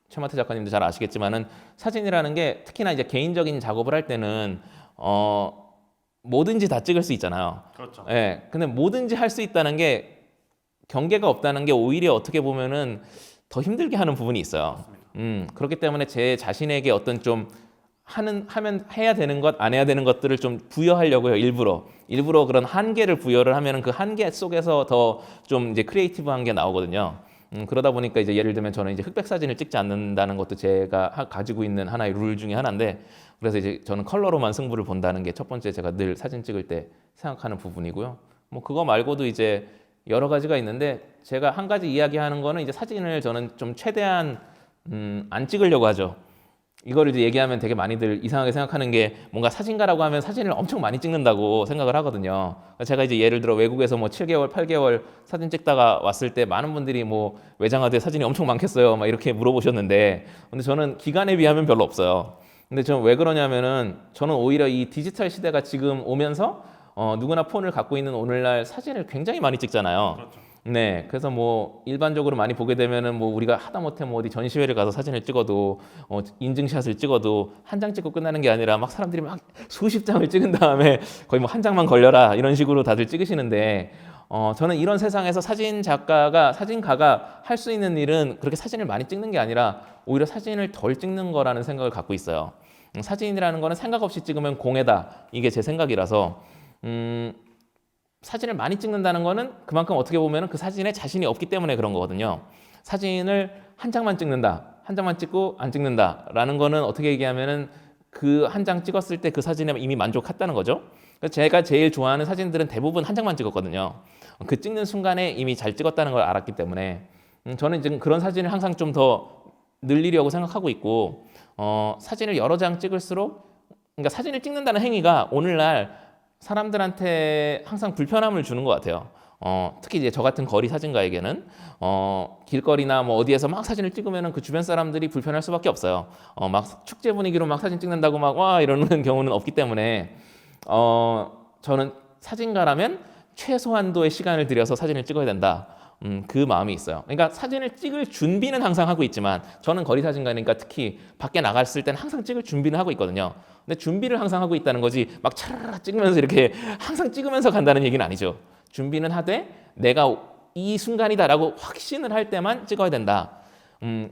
최마태 작가님도 잘 아시겠지만은 사진이라는 게 특히나 이제 개인적인 작업을 할 때는 뭐든지 다 찍을 수 있잖아요. 그렇죠. 예. 근데 뭐든지 할 수 있다는 게 경계가 없다는 게 오히려 어떻게 보면은 더 힘들게 하는 부분이 있어요. 그렇기 때문에 제 자신에게 어떤 좀 하면 해야 되는 것, 안 해야 되는 것들을 좀 부여하려고요. 일부러 그런 한계를 부여를 하면은 그 한계 속에서 더 좀 이제 크리에이티브한 게 나오거든요. 그러다 보니까 이제 예를 들면 저는 이제 흑백 사진을 찍지 않는다는 것도 제가 가지고 있는 하나의 룰 중에 하나인데, 그래서 이제 저는 컬러로만 승부를 본다는 게 첫 번째 제가 늘 사진 찍을 때 생각하는 부분이고요. 뭐 그거 말고도 이제 여러 가지가 있는데, 제가 한 가지 이야기하는 거는 이제 사진을 저는 좀 최대한 안 찍으려고 하죠. 이거를 이제 얘기하면 되게 많이들 이상하게 생각하는 게, 뭔가 사진가라고 하면 사진을 엄청 많이 찍는다고 생각을 하거든요. 제가 이제 예를 들어 외국에서 뭐 7개월, 8개월 사진 찍다가 왔을 때 많은 분들이 뭐 외장하드에 사진이 엄청 많겠어요? 막 이렇게 물어보셨는데, 근데 저는 기간에 비하면 별로 없어요. 근데 저는 왜 그러냐면은, 저는 오히려 이 디지털 시대가 지금 오면서 누구나 폰을 갖고 있는 오늘날 사진을 굉장히 많이 찍잖아요. 그렇죠. 네, 그래서 뭐 일반적으로 많이 보게 되면은 뭐 우리가 하다못해 뭐 어디 전시회를 가서 사진을 찍어도 인증샷을 찍어도 한 장 찍고 끝나는 게 아니라 막 사람들이 막 수십 장을 찍은 다음에 거의 뭐 한 장만 걸려라 이런 식으로 다들 찍으시는데, 저는 이런 세상에서 사진가가 할 수 있는 일은 그렇게 사진을 많이 찍는 게 아니라 오히려 사진을 덜 찍는 거라는 생각을 갖고 있어요. 사진이라는 거는 생각 없이 찍으면 공해다, 이게 제 생각이라서 사진을 많이 찍는다는 거는 그만큼 어떻게 보면 그 사진에 자신이 없기 때문에 그런 거거든요. 사진을 한 장만 찍는다, 한 장만 찍고 안 찍는다라는 거는 어떻게 얘기하면은 그 한 장 찍었을 때 그 사진에 이미 만족했다는 거죠. 그래서 제가 제일 좋아하는 사진들은 대부분 한 장만 찍었거든요. 그 찍는 순간에 이미 잘 찍었다는 걸 알았기 때문에 저는 지금 그런 사진을 항상 좀 더 늘리려고 생각하고 있고, 사진을 여러 장 찍을수록, 그러니까 사진을 찍는다는 행위가 오늘날 사람들한테 항상 불편함을 주는 것 같아요. 특히 이제 저 같은 거리 사진가에게는 길거리나 뭐 어디에서 막 사진을 찍으면은 그 주변 사람들이 불편할 수밖에 없어요. 막 축제 분위기로 막 사진 찍는다고 막 와 이러는 경우는 없기 때문에 저는 사진가라면 최소한도의 시간을 들여서 사진을 찍어야 된다. 그 마음이 있어요. 그러니까 사진을 찍을 준비는 항상 하고 있지만, 저는 거리 사진가니까 특히 밖에 나갔을 때는 항상 찍을 준비는 하고 있거든요. 근데 준비를 항상 하고 있다는 거지 막 차라라 찍으면서 이렇게 항상 찍으면서 간다는 얘기는 아니죠. 준비는 하되 내가 이 순간이다라고 확신을 할 때만 찍어야 된다.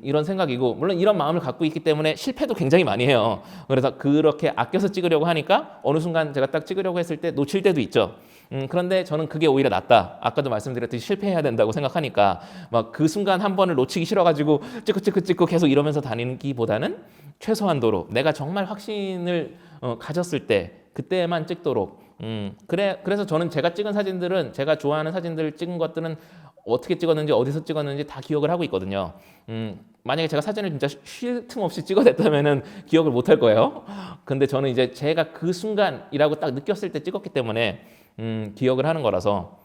이런 생각이고, 물론 이런 마음을 갖고 있기 때문에 실패도 굉장히 많이 해요. 그래서 그렇게 아껴서 찍으려고 하니까 어느 순간 제가 딱 찍으려고 했을 때 놓칠 때도 있죠. 그런데 저는 그게 오히려 낫다. 아까도 말씀드렸듯이 실패해야 된다고 생각하니까 막 그 순간 한 번을 놓치기 싫어가지고 찍고 계속 이러면서 다니기보다는 최소한도로 내가 정말 확신을 가졌을 때 그때만 찍도록. 그래서 저는 제가 찍은 사진들은, 제가 좋아하는 사진들 찍은 것들은 어떻게 찍었는지 어디서 찍었는지 다 기억을 하고 있거든요. 만약에 제가 사진을 진짜 쉴 틈 없이 찍어댔다면은 기억을 못 할 거예요. 근데 저는 이제 제가 그 순간이라고 딱 느꼈을 때 찍었기 때문에 기억을 하는 거라서,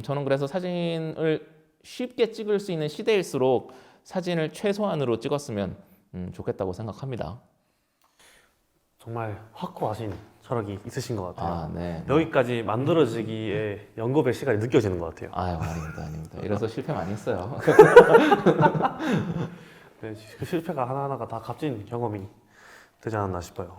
저는 그래서 사진을 쉽게 찍을 수 있는 시대일수록 사진을 최소한으로 찍었으면 좋겠다고 생각합니다. 정말 확고하신 철학이 있으신 것 같아요. 네. 여기까지 만들어지기에 연급의 시간이 느껴지는 것 같아요. 아닙니다. 이래서 실패 많이 했어요. 네, 그 실패가 하나하나가 다 값진 경험이 되지 않았나 싶어요.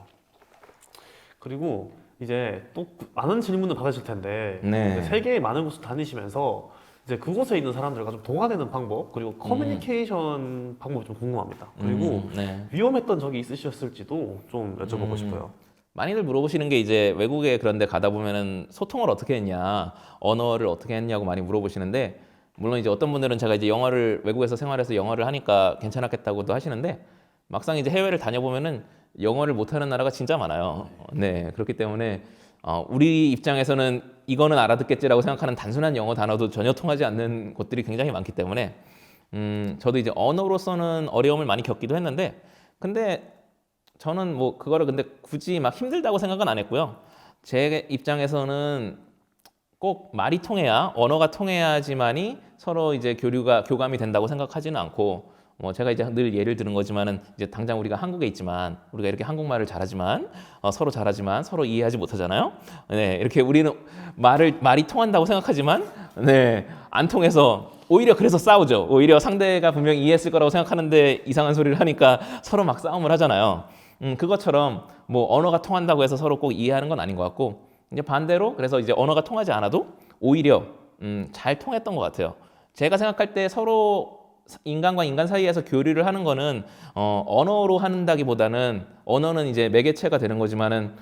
그리고 이제 또 많은 질문을 받으실 텐데, 네. 세계의 많은 곳을 다니시면서 이제 그곳에 있는 사람들과 좀 동화되는 방법, 그리고 커뮤니케이션 방법이 좀 궁금합니다. 그리고 네. 위험했던 적이 있으셨을지도 좀 여쭤보고 싶어요. 많이들 물어보시는 게, 이제 외국에 그런데 가다 보면은 소통을 어떻게 했냐, 언어를 어떻게 했냐고 많이 물어보시는데, 물론 이제 어떤 분들은 제가 이제 영어를 외국에서 생활해서 영어를 하니까 괜찮았겠다고도 하시는데, 막상 이제 해외를 다녀보면은 영어를 못하는 나라가 진짜 많아요. 네, 그렇기 때문에 우리 입장에서는 이거는 알아듣겠지라고 생각하는 단순한 영어 단어도 전혀 통하지 않는 곳들이 굉장히 많기 때문에 저도 이제 언어로서는 어려움을 많이 겪기도 했는데, 근데 저는 뭐 그거를 근데 굳이 막 힘들다고 생각은 안 했고요. 제 입장에서는 꼭 말이 통해야 언어가 통해야지만이 서로 이제 교감이 된다고 생각하지는 않고 뭐 제가 이제 늘 예를 드는 거지만은 이제 당장 우리가 한국에 있지만 우리가 이렇게 한국말을 잘하지만 서로 잘하지만 서로 이해하지 못하잖아요. 네, 이렇게 우리는 말이 통한다고 생각하지만 네, 안 통해서 오히려 그래서 싸우죠. 오히려 상대가 분명히 이해했을 거라고 생각하는데 이상한 소리를 하니까 서로 막 싸움을 하잖아요. 그것처럼 뭐 언어가 통한다고 해서 서로 꼭 이해하는 건 아닌 것 같고 이제 반대로 그래서 이제 언어가 통하지 않아도 오히려 잘 통했던 것 같아요. 제가 생각할 때 서로 인간과 인간 사이에서 교류를 하는 거는 언어로 한다기보다는 언어는 이제 매개체가 되는 거지만은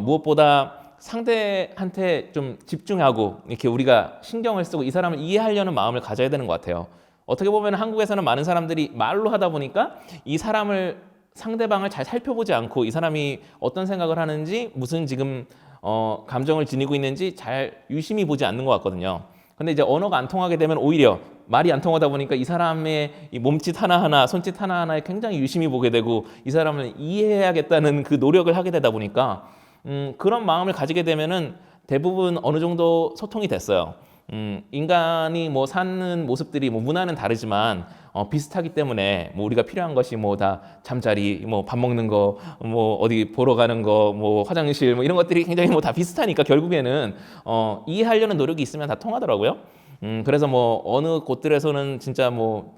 무엇보다 상대한테 좀 집중하고 이렇게 우리가 신경을 쓰고 이 사람을 이해하려는 마음을 가져야 되는 것 같아요. 어떻게 보면 한국에서는 많은 사람들이 말로 하다 보니까 이 상대방을 잘 살펴보지 않고 이 사람이 어떤 생각을 하는지 무슨 지금 감정을 지니고 있는지 잘 유심히 보지 않는 것 같거든요. 근데 이제 언어가 안 통하게 되면 오히려 말이 안 통하다 보니까 이 사람의 이 몸짓 하나하나 손짓 하나하나에 굉장히 유심히 보게 되고 이 사람을 이해해야겠다는 그 노력을 하게 되다 보니까 그런 마음을 가지게 되면은 대부분 어느 정도 소통이 됐어요. 인간이 뭐 사는 모습들이 뭐 문화는 다르지만 비슷하기 때문에 뭐 우리가 필요한 것이 뭐 다 잠자리, 뭐 밥 먹는 거, 뭐 어디 보러 가는 거, 뭐 화장실 뭐 이런 것들이 굉장히 뭐 다 비슷하니까 결국에는 이해하려는 노력이 있으면 다 통하더라고요. 그래서 뭐 어느 곳들에서는 진짜 뭐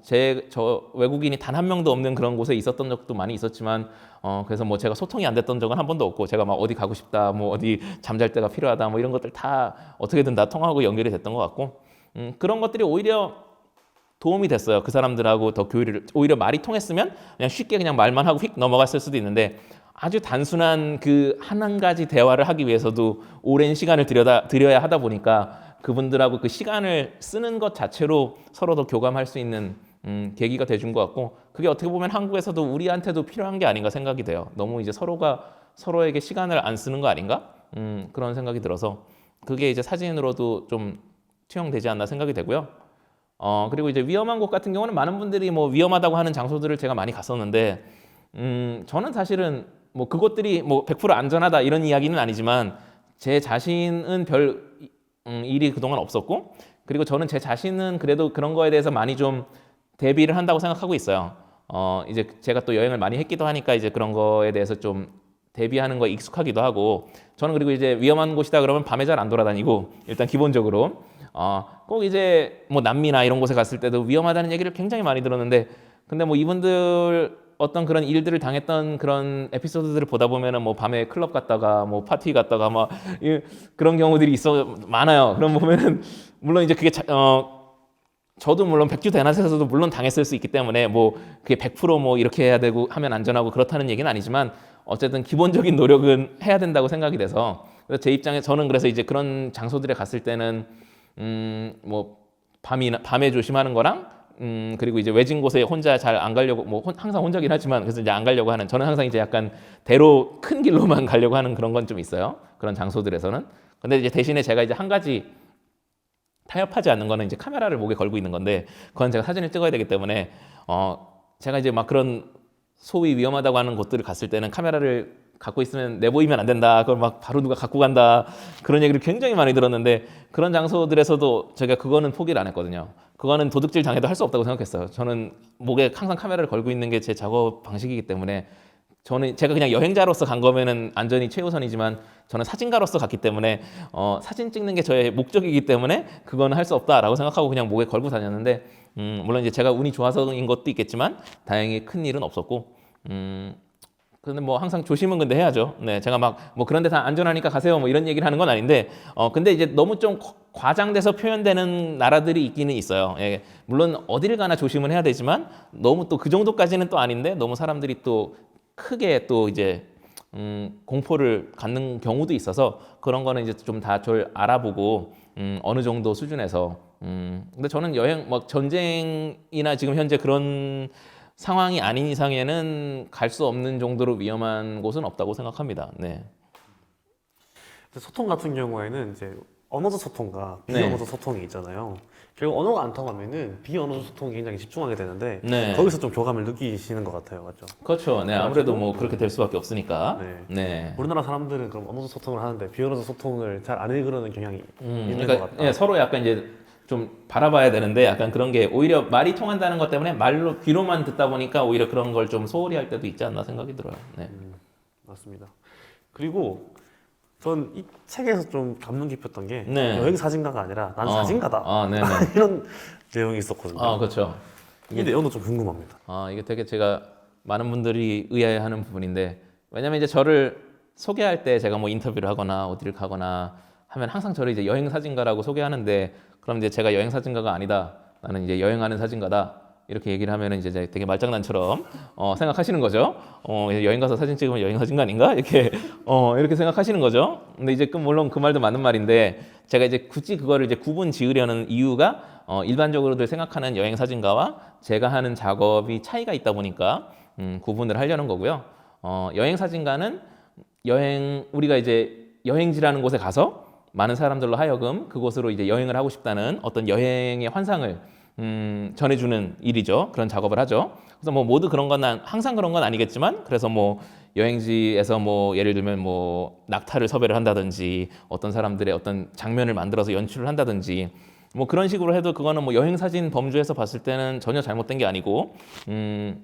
저 외국인이 단 한 명도 없는 그런 곳에 있었던 적도 많이 있었지만 그래서 뭐 제가 소통이 안 됐던 적은 한 번도 없고 제가 막 어디 가고 싶다 뭐 어디 잠잘 데가 필요하다 뭐 이런 것들 다 어떻게든 다 통하고 연결이 됐던 것 같고 그런 것들이 오히려 도움이 됐어요. 그 사람들하고 더 교류를 오히려 말이 통했으면 그냥 쉽게 그냥 말만 하고 휙 넘어갔을 수도 있는데 아주 단순한 그 한 가지 대화를 하기 위해서도 오랜 시간을 들여야 하다 보니까 그분들하고 그 시간을 쓰는 것 자체로 서로 더 교감할 수 있는 계기가 돼준 것 같고 그게 어떻게 보면 한국에서도 우리한테도 필요한 게 아닌가 생각이 돼요. 너무 이제 서로가 서로에게 시간을 안 쓰는 거 아닌가? 그런 생각이 들어서 그게 이제 사진으로도 좀 투영되지 않나 생각이 되고요. 그리고 이제 위험한 곳 같은 경우는 많은 분들이 뭐 위험하다고 하는 장소들을 제가 많이 갔었는데 저는 사실은 뭐 그곳들이 뭐 100% 안전하다 이런 이야기는 아니지만 제 자신은 별 일이 그동안 없었고 그리고 저는 제 자신은 그래도 그런 거에 대해서 많이 좀 대비를 한다고 생각하고 있어요. 이제 제가 또 여행을 많이 했기도 하니까 이제 그런 거에 대해서 좀 대비하는 거에 익숙하기도 하고 저는 그리고 이제 위험한 곳이다 그러면 밤에 잘 안 돌아다니고 일단 기본적으로 꼭 이제 뭐 남미나 이런 곳에 갔을 때도 위험하다는 얘기를 굉장히 많이 들었는데 근데 뭐 이분들 어떤 그런 일들을 당했던 그런 에피소드들을 보다 보면은 뭐 밤에 클럽 갔다가 뭐 파티 갔다가 막 그런 경우들이 많아요. 그럼 보면은 물론 이제 그게 저도 물론 백주대낮에서도 물론 당했을 수 있기 때문에 뭐 그게 100%뭐 이렇게 해야 되고 하면 안전하고 그렇다는 얘기는 아니지만 어쨌든 기본적인 노력은 해야 된다고 생각이 돼서 그래서 제 입장에 저는 그래서 이제 그런 장소들에 갔을 때는 뭐 밤에 조심하는 거랑 그리고 이제 외진 곳에 혼자 잘 안 가려고 뭐 항상 혼자긴 하지만 그래서 이제 안 가려고 하는 저는 항상 이제 약간 대로 큰 길로만 가려고 하는 그런 건 좀 있어요. 그런 장소들에서는. 근데 이제 대신에 제가 이제 한 가지 타협하지 않는 거는 이제 카메라를 목에 걸고 있는 건데 그건 제가 사진을 찍어야 되기 때문에 제가 이제 막 그런 소위 위험하다고 하는 곳들을 갔을 때는 카메라를 갖고 있으면 내보이면 안 된다. 그걸 막 바로 누가 갖고 간다. 그런 얘기를 굉장히 많이 들었는데 그런 장소들에서도 제가 그거는 포기를 안 했거든요. 그거는 도둑질 당해도 할 수 없다고 생각했어요. 저는 목에 항상 카메라를 걸고 있는 게 제 작업 방식이기 때문에 저는 제가 그냥 여행자로서 간 거면은 안전이 최우선이지만 저는 사진가로서 갔기 때문에 사진 찍는 게 저의 목적이기 때문에 그거는 할 수 없다라고 생각하고 그냥 목에 걸고 다녔는데 물론 이제 제가 운이 좋아서인 것도 있겠지만 다행히 큰 일은 없었고 근데 뭐 항상 조심은 근데 해야죠. 네, 제가 막 뭐 그런 데 다 안전하니까 가세요 뭐 이런 얘기를 하는 건 아닌데 근데 이제 너무 좀 과장돼서 표현되는 나라들이 있기는 있어요. 예, 물론 어디를 가나 조심은 해야 되지만 너무 또 그 정도까지는 또 아닌데 너무 사람들이 또 크게 또 이제 공포를 갖는 경우도 있어서 그런 거는 이제 좀 다 절 알아보고 어느 정도 수준에서 근데 저는 여행 뭐 전쟁이나 지금 현재 그런 상황이 아닌 이상에는 갈 수 없는 정도로 위험한 곳은 없다고 생각합니다. 네. 소통 같은 경우에는 이제 언어적 소통과 네. 비언어적 소통이 있잖아요. 결국 언어가 안 통하면은 비언어적 소통에 굉장히 집중하게 되는데 네. 거기서 좀 교감을 느끼시는 것 같아요, 맞죠? 그렇죠. 네, 아무래도 뭐 그렇게 될 수밖에 없으니까. 네. 네. 우리나라 사람들은 그럼 언어적 소통을 하는데 비언어적 소통을 잘 안 읽으려는 경향이 있는 것 그러니까 같다. 예, 서로 약간 이제 좀 바라봐야 되는데 약간 그런 게 오히려 말이 통한다는 것 때문에 말로 귀로만 듣다 보니까 오히려 그런 걸 좀 소홀히 할 때도 있지 않나 생각이 들어요. 네. 맞습니다. 그리고 전 이 책에서 좀 감명 깊었던 게 네. 여행 사진가가 아니라 난 사진가다 아, 네네. 이런 내용이 있었거든요. 아, 그렇죠. 이 내용도 좀 궁금합니다. 아, 이게 되게 제가 많은 분들이 의아해하는 부분인데 왜냐면 이제 저를 소개할 때 제가 뭐 인터뷰를 하거나 어디를 가거나 하면 항상 저를 이제 여행 사진가라고 소개하는데 그럼 이제 제가 여행 사진가가 아니다. 나는 이제 여행하는 사진가다. 이렇게 얘기를 하면은 이제 되게 말장난처럼 생각하시는 거죠. 여행 가서 사진 찍으면 여행 사진가 아닌가? 이렇게 생각하시는 거죠. 근데 이제 물론 그 말도 맞는 말인데 제가 이제 굳이 그거를 이제 구분 지으려는 이유가 일반적으로들 생각하는 여행 사진가와 제가 하는 작업이 차이가 있다 보니까 구분을 하려는 거고요. 여행 사진가는 우리가 이제 여행지라는 곳에 가서 많은 사람들로 하여금 그곳으로 이제 여행을 하고 싶다는 어떤 여행의 환상을 전해주는 일이죠. 그런 작업을 하죠. 그래서 뭐 모두 그런 건 항상 그런 건 아니겠지만 그래서 뭐 여행지에서 뭐 예를 들면 뭐 낙타를 섭외를 한다든지 어떤 사람들의 어떤 장면을 만들어서 연출을 한다든지 뭐 그런 식으로 해도 그거는 뭐 여행 사진 범주에서 봤을 때는 전혀 잘못된 게 아니고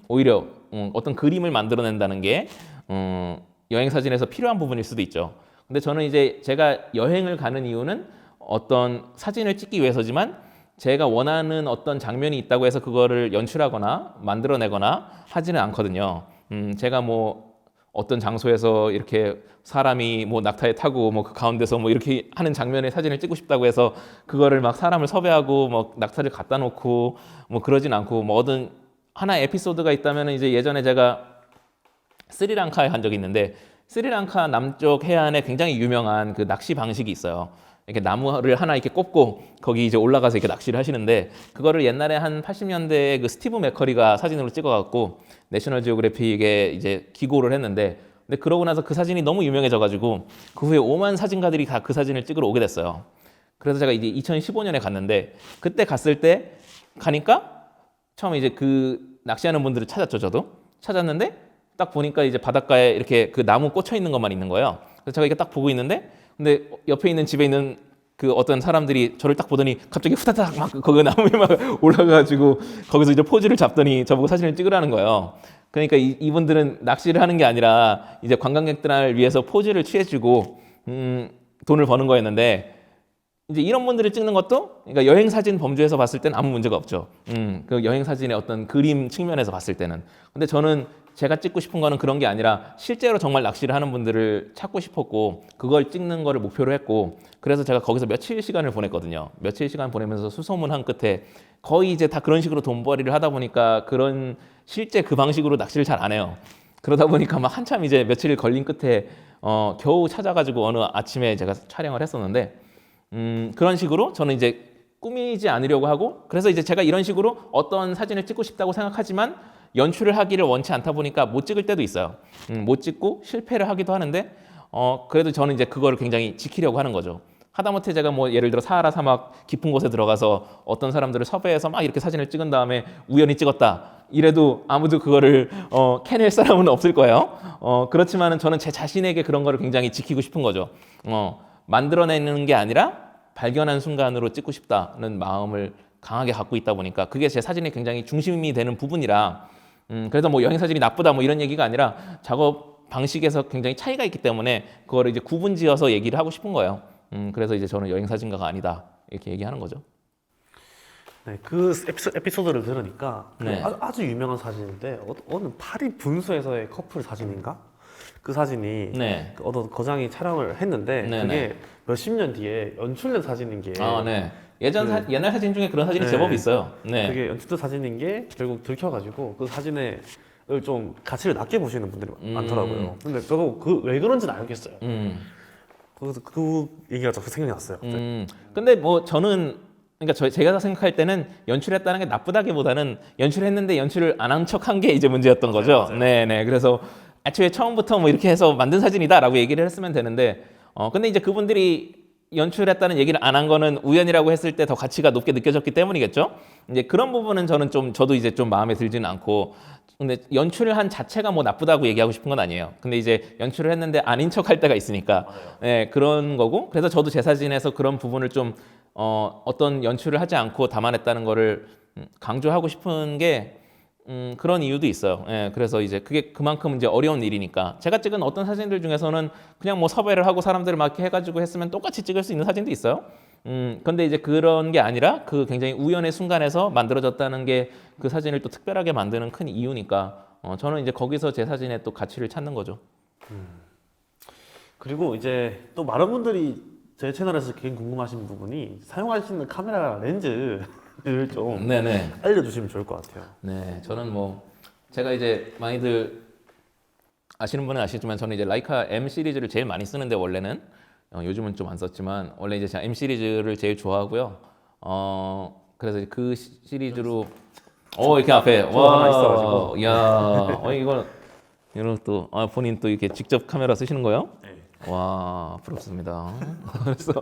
오히려 어떤 그림을 만들어낸다는 게 여행 사진에서 필요한 부분일 수도 있죠. 근데 저는 이제 제가 여행을 가는 이유는 어떤 사진을 찍기 위해서지만 제가 원하는 어떤 장면이 있다고 해서 그거를 연출하거나 만들어내거나 하지는 않거든요. 제가 뭐 어떤 장소에서 이렇게 사람이 뭐 낙타에 타고 뭐 그 가운데서 뭐 이렇게 하는 장면의 사진을 찍고 싶다고 해서 그거를 막 사람을 섭외하고 뭐 낙타를 갖다 놓고 뭐 그러진 않고 뭐 어떤 하나의 에피소드가 있다면 이제 예전에 제가 스리랑카에 간 적이 있는데 스리랑카 남쪽 해안에 굉장히 유명한 그 낚시 방식이 있어요. 이렇게 나무를 하나 이렇게 꼽고 거기 이제 올라가서 이렇게 낚시를 하시는데 그거를 옛날에 한 80년대에 그 스티브 맥커리가 사진으로 찍어갖고 내셔널 지오그래픽에 이제 기고를 했는데 근데 그러고 나서 그 사진이 너무 유명해져가지고 그 후에 5만 사진가들이 다 그 사진을 찍으러 오게 됐어요. 그래서 제가 이제 2015년에 갔는데 그때 갔을 때 가니까 처음에 이제 그 낚시하는 분들을 찾았죠. 저도 찾았는데 딱 보니까 이제 바닷가에 이렇게 그 나무 꽂혀 있는 것만 있는 거예요. 그래서 제가 이렇게 딱 보고 있는데 근데 옆에 있는 집에 있는 그 어떤 사람들이 저를 딱 보더니 갑자기 후다닥 막 거기 나무에 막 올라가가지고 거기서 이제 포즈를 잡더니 저보고 사진을 찍으라는 거예요. 그러니까 이분들은 낚시를 하는 게 아니라 이제 관광객들을 위해서 포즈를 취해주고 돈을 버는 거였는데 이제 이런 분들을 찍는 것도 그러니까 여행 사진 범주에서 봤을 때는 아무 문제가 없죠. 그 여행 사진의 어떤 그림 측면에서 봤을 때는. 근데 저는 제가 찍고 싶은 거는 그런 게 아니라 실제로 정말 낚시를 하는 분들을 찾고 싶었고 그걸 찍는 거를 목표로 했고 그래서 제가 거기서 며칠 시간을 보냈거든요. 며칠 시간 보내면서 수소문한 끝에 거의 이제 다 그런 식으로 돈벌이를 하다 보니까 그런 실제 그 방식으로 낚시를 잘 안 해요. 그러다 보니까 막 한참 이제 며칠 걸린 끝에 겨우 찾아가지고 어느 아침에 제가 촬영을 했었는데 그런 식으로 저는 이제 꾸미지 않으려고 하고 그래서 이제 제가 이런 식으로 어떤 사진을 찍고 싶다고 생각하지만 연출을 하기를 원치 않다 보니까 못 찍을 때도 있어요. 못 찍고 실패를 하기도 하는데 그래도 저는 이제 그거를 굉장히 지키려고 하는 거죠. 하다못해 제가 뭐 예를 들어 사하라 사막 깊은 곳에 들어가서 어떤 사람들을 섭외해서 막 이렇게 사진을 찍은 다음에 우연히 찍었다. 이래도 아무도 그거를 캐낼 사람은 없을 거예요. 그렇지만은 저는 제 자신에게 그런 거를 굉장히 지키고 싶은 거죠. 만들어내는 게 아니라 발견한 순간으로 찍고 싶다는 마음을 강하게 갖고 있다 보니까 그게 제 사진의 굉장히 중심이 되는 부분이라 그래서 뭐 여행 사진이 나쁘다 뭐 이런 얘기가 아니라 작업 방식에서 굉장히 차이가 있기 때문에 그거를 이제 구분지어서 얘기를 하고 싶은 거예요. 그래서 이제 저는 여행 사진가가 아니다 이렇게 얘기하는 거죠. 네, 그 에피소드를 들으니까 네. 아주 유명한 사진인데 어느 파리 분수에서의 커플 사진인가? 그 사진이 네. 어떤 거장이 촬영을 했는데 네, 그게 몇십 년 뒤에 연출된 사진인 게 네. 옛날 사진 중에 그런 사진이 네. 제법 있어요. 네. 그게 연출된 사진인 게 결국 들켜가지고 그 사진을 좀 가치를 낮게 보시는 분들이 많더라고요. 근데 저도 왜 그런지는 알겠어요. 그래서 그 얘기가 자꾸 생각이 났어요. 근데 뭐 저는 그러니까 제가 생각할 때는 연출했다는 게 나쁘다기보다는 연출했는데 연출을 안 한 척한 게 이제 문제였던 거죠. 맞아요. 네네. 그래서 애초에 처음부터 뭐 이렇게 해서 만든 사진이다라고 얘기를 했으면 되는데 근데 이제 그분들이 연출했다는 얘기를 안 한 거는 우연이라고 했을 때 더 가치가 높게 느껴졌기 때문이겠죠. 이제 그런 부분은 저도 이제 좀 마음에 들지는 않고, 근데 연출을 한 자체가 뭐 나쁘다고 얘기하고 싶은 건 아니에요. 근데 이제 연출을 했는데 아닌 척할 때가 있으니까, 네, 그런 거고. 그래서 저도 제 사진에서 그런 부분을 좀 어떤 연출을 하지 않고 담아냈다는 거를 강조하고 싶은 게 그런 이유도 있어요. 예, 그래서 이제 그게 그만큼 이제 어려운 일이니까. 제가 찍은 어떤 사진들 중에서는 그냥 뭐 섭외를 하고 사람들을 막 이렇게 해가지고 했으면 똑같이 찍을 수 있는 사진도 있어요. 근데 이제 그런 게 아니라 그 굉장히 우연의 순간에서 만들어졌다는 게 그 사진을 또 특별하게 만드는 큰 이유니까 저는 이제 거기서 제 사진의 또 가치를 찾는 거죠. 그리고 이제 또 많은 분들이 제 채널에서 굉장히 궁금하신 부분이 사용하시는 카메라 렌즈를 좀 네네. 알려주시면 좋을 것 같아요. 네, 저는 뭐 제가 이제 많이들 아시는 분은 아시지만 저는 이제 라이카 M 시리즈를 제일 많이 쓰는데 원래는 요즘은 좀 안 썼지만 원래 이제 제가 M 시리즈를 제일 좋아하고요. 그래서 그 시리즈로 이렇게 앞에 하나 있어가지고. 이야, 이런 또 본인 또 이렇게 직접 카메라 쓰시는 거요? 네. 와, 부럽습니다. 그래서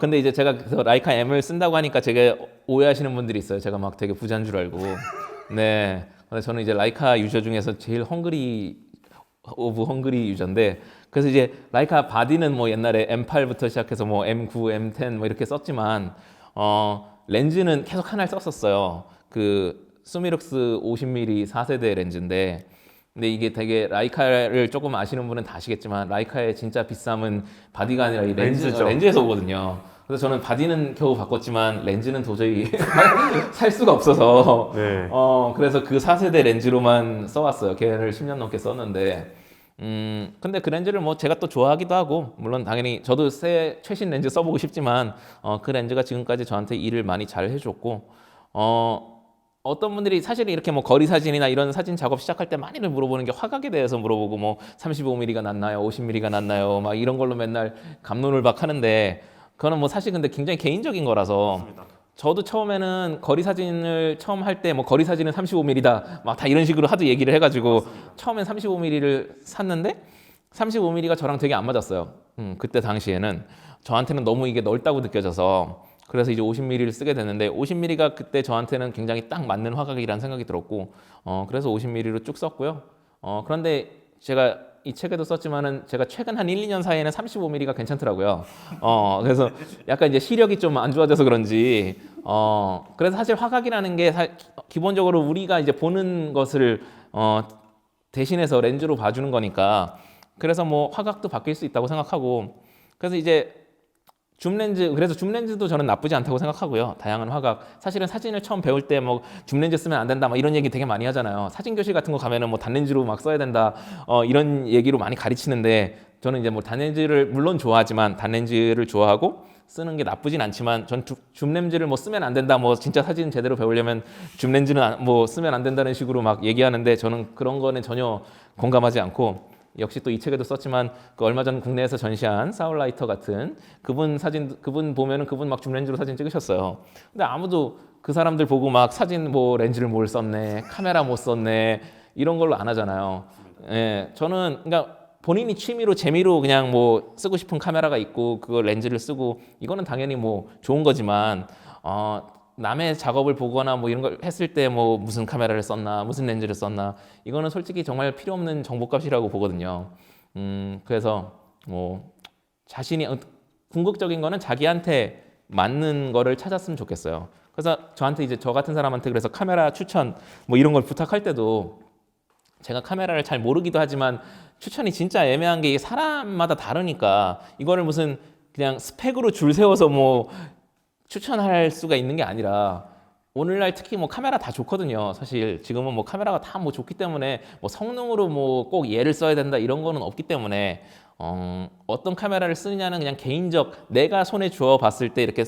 근데 이제 제가 그래서 라이카 M을 쓴다고 하니까 제가 오해하시는 분들이 있어요. 제가 막 되게 부자인 줄 알고. 네. 근데 저는 이제 라이카 유저 중에서 제일 오브 헝그리 유저인데, 그래서 이제 라이카 바디는 뭐 옛날에 M8부터 시작해서 뭐 M9, M10 뭐 이렇게 썼지만 렌즈는 계속 하나를 썼었어요. 그 수미룩스 50mm 4세대 렌즈인데, 근데 이게 되게 라이카를 조금 아시는 분은 다 아시겠지만 라이카의 진짜 비쌈은 바디가 아니라 이 렌즈죠. 렌즈에서 오거든요. 그래서 저는 바디는 겨우 바꿨지만 렌즈는 도저히 살 수가 없어서 네. 그래서 그 4세대 렌즈로만 써왔어요. 걔를 10년 넘게 썼는데 근데 그 렌즈를 뭐 제가 또 좋아하기도 하고, 물론 당연히 저도 최신 렌즈 써보고 싶지만 그 렌즈가 지금까지 저한테 일을 많이 잘 해줬고, 어떤 분들이 사실 이렇게 뭐 거리 사진이나 이런 사진 작업 시작할 때 많이들 물어보는 게 화각에 대해서 물어보고, 뭐 35mm가 낫나요, 50mm가 낫나요, 막 이런 걸로 맨날 갑론을박 하는데, 그거는 뭐 사실 근데 굉장히 개인적인 거라서. 맞습니다. 저도 처음에는 거리 사진을 처음 할 때 뭐 거리 사진은 35mm다 막 다 이런 식으로 하도 얘기를 해가지고 처음엔 35mm를 샀는데 35mm가 저랑 되게 안 맞았어요. 그때 당시에는 저한테는 너무 이게 넓다고 느껴져서, 그래서 이제 50mm를 쓰게 됐는데 50mm가 그때 저한테는 굉장히 딱 맞는 화각이라는 생각이 들었고, 그래서 50mm로 쭉 썼고요. 그런데 제가 이 책에도 썼지만은 제가 최근 한 1, 2년 사이에는 35mm가 괜찮더라고요. 그래서 약간 이제 시력이 좀 안 좋아져서 그런지, 그래서 사실 화각이라는 게 기본적으로 우리가 이제 보는 것을 대신해서 렌즈로 봐주는 거니까, 그래서 뭐 화각도 바뀔 수 있다고 생각하고, 그래서 이제 그래서 줌 렌즈도 저는 나쁘지 않다고 생각하고요. 다양한 화각. 사실은 사진을 처음 배울 때 뭐 줌 렌즈 쓰면 안 된다, 막 이런 얘기 되게 많이 하잖아요. 사진 교실 같은 거 가면은 뭐 단렌즈로 막 써야 된다, 이런 얘기로 많이 가르치는데, 저는 이제 뭐 단렌즈를 물론 좋아하지만 단렌즈를 좋아하고 쓰는 게 나쁘진 않지만, 전 줌 렌즈를 뭐 쓰면 안 된다, 뭐 진짜 사진 제대로 배우려면 줌 렌즈는 뭐 쓰면 안 된다는 식으로 막 얘기하는데, 저는 그런 거는 전혀 공감하지 않고, 역시 또 이 책에도 썼지만 그 얼마 전 국내에서 전시한 사울라이터 같은 그분 보면은 그분 막 줌 렌즈로 사진 찍으셨어요. 근데 아무도 그 사람들 보고 막 사진 뭐 렌즈를 뭘 썼네, 카메라 못 썼네, 이런 걸로 안 하잖아요. 예, 저는 그러니까 본인이 취미로 재미로 그냥 뭐 쓰고 싶은 카메라가 있고 그걸 렌즈를 쓰고, 이거는 당연히 뭐 좋은 거지만 남의 작업을 보거나 뭐 이런 걸 했을 때 뭐 무슨 카메라를 썼나, 무슨 렌즈를 썼나, 이거는 솔직히 정말 필요 없는 정보값이라고 보거든요. 그래서 뭐 자신이 궁극적인 거는 자기한테 맞는 거를 찾았으면 좋겠어요. 그래서 저한테 이제 저 같은 사람한테 그래서 카메라 추천 뭐 이런 걸 부탁할 때도, 제가 카메라를 잘 모르기도 하지만 추천이 진짜 애매한 게 사람마다 다르니까, 이거를 무슨 그냥 스펙으로 줄 세워서 뭐 추천할 수가 있는 게 아니라, 오늘날 특히 뭐 카메라 다 좋거든요. 사실 지금은 뭐 카메라가 다 뭐 좋기 때문에 뭐 성능으로 뭐 꼭 얘를 써야 된다 이런 거는 없기 때문에, 어떤 카메라를 쓰느냐는 그냥 개인적, 내가 손에 쥐어 봤을 때 이렇게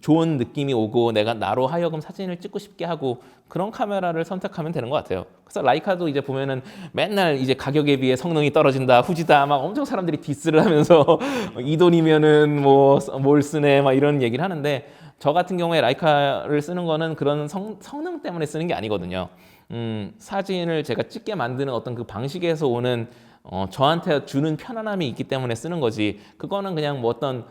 좋은 느낌이 오고 내가 나로 하여금 사진을 찍고 싶게 하고, 그런 카메라를 선택하면 되는 것 같아요. 그래서 라이카도 이제 보면은 맨날 이제 가격에 비해 성능이 떨어진다, 후지다, 막 엄청 사람들이 디스를 하면서 이 돈이면은 뭐 뭘 쓰네 막 이런 얘기를 하는데, 저 같은 경우에 라이카를 쓰는 거는 그런 성능 때문에 쓰는 게 아니거든요. 사진을 제가 찍게 만드는 어떤 그 방식에서 오는 저한테 주는 편안함이 있기 때문에 쓰는 거지, 그거는 그냥 뭐 어떤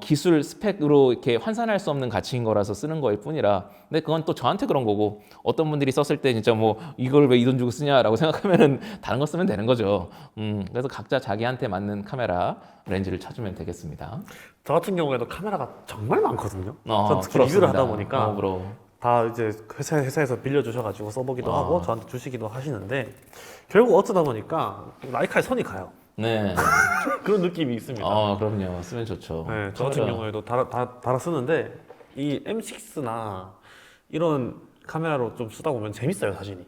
기술 스펙으로 이렇게 환산할 수 없는 가치인 거라서 쓰는 거일 뿐이라. 근데 그건 또 저한테 그런 거고 어떤 분들이 썼을 때 진짜 뭐 이걸 왜 이 돈 주고 쓰냐라고 생각하면은 다른 거 쓰면 되는 거죠. 그래서 각자 자기한테 맞는 카메라 렌즈를 찾으면 되겠습니다. 저 같은 경우에도 카메라가 정말 많거든요. 어, 전 특히 부럽습니다. 리뷰를 하다 보니까 부러워. 다 이제 회사에서 빌려주셔가지고 써보기도 아. 하고 저한테 주시기도 하시는데 결국 어쩌다 보니까 라이카에 손이 가요. 네. 그런 느낌이 있습니다. 그럼요. 쓰면 좋죠. 네, 저 같은 경우에도 달아 쓰는데 이 M6나 이런 카메라로 좀 쓰다 보면 재밌어요 사진이.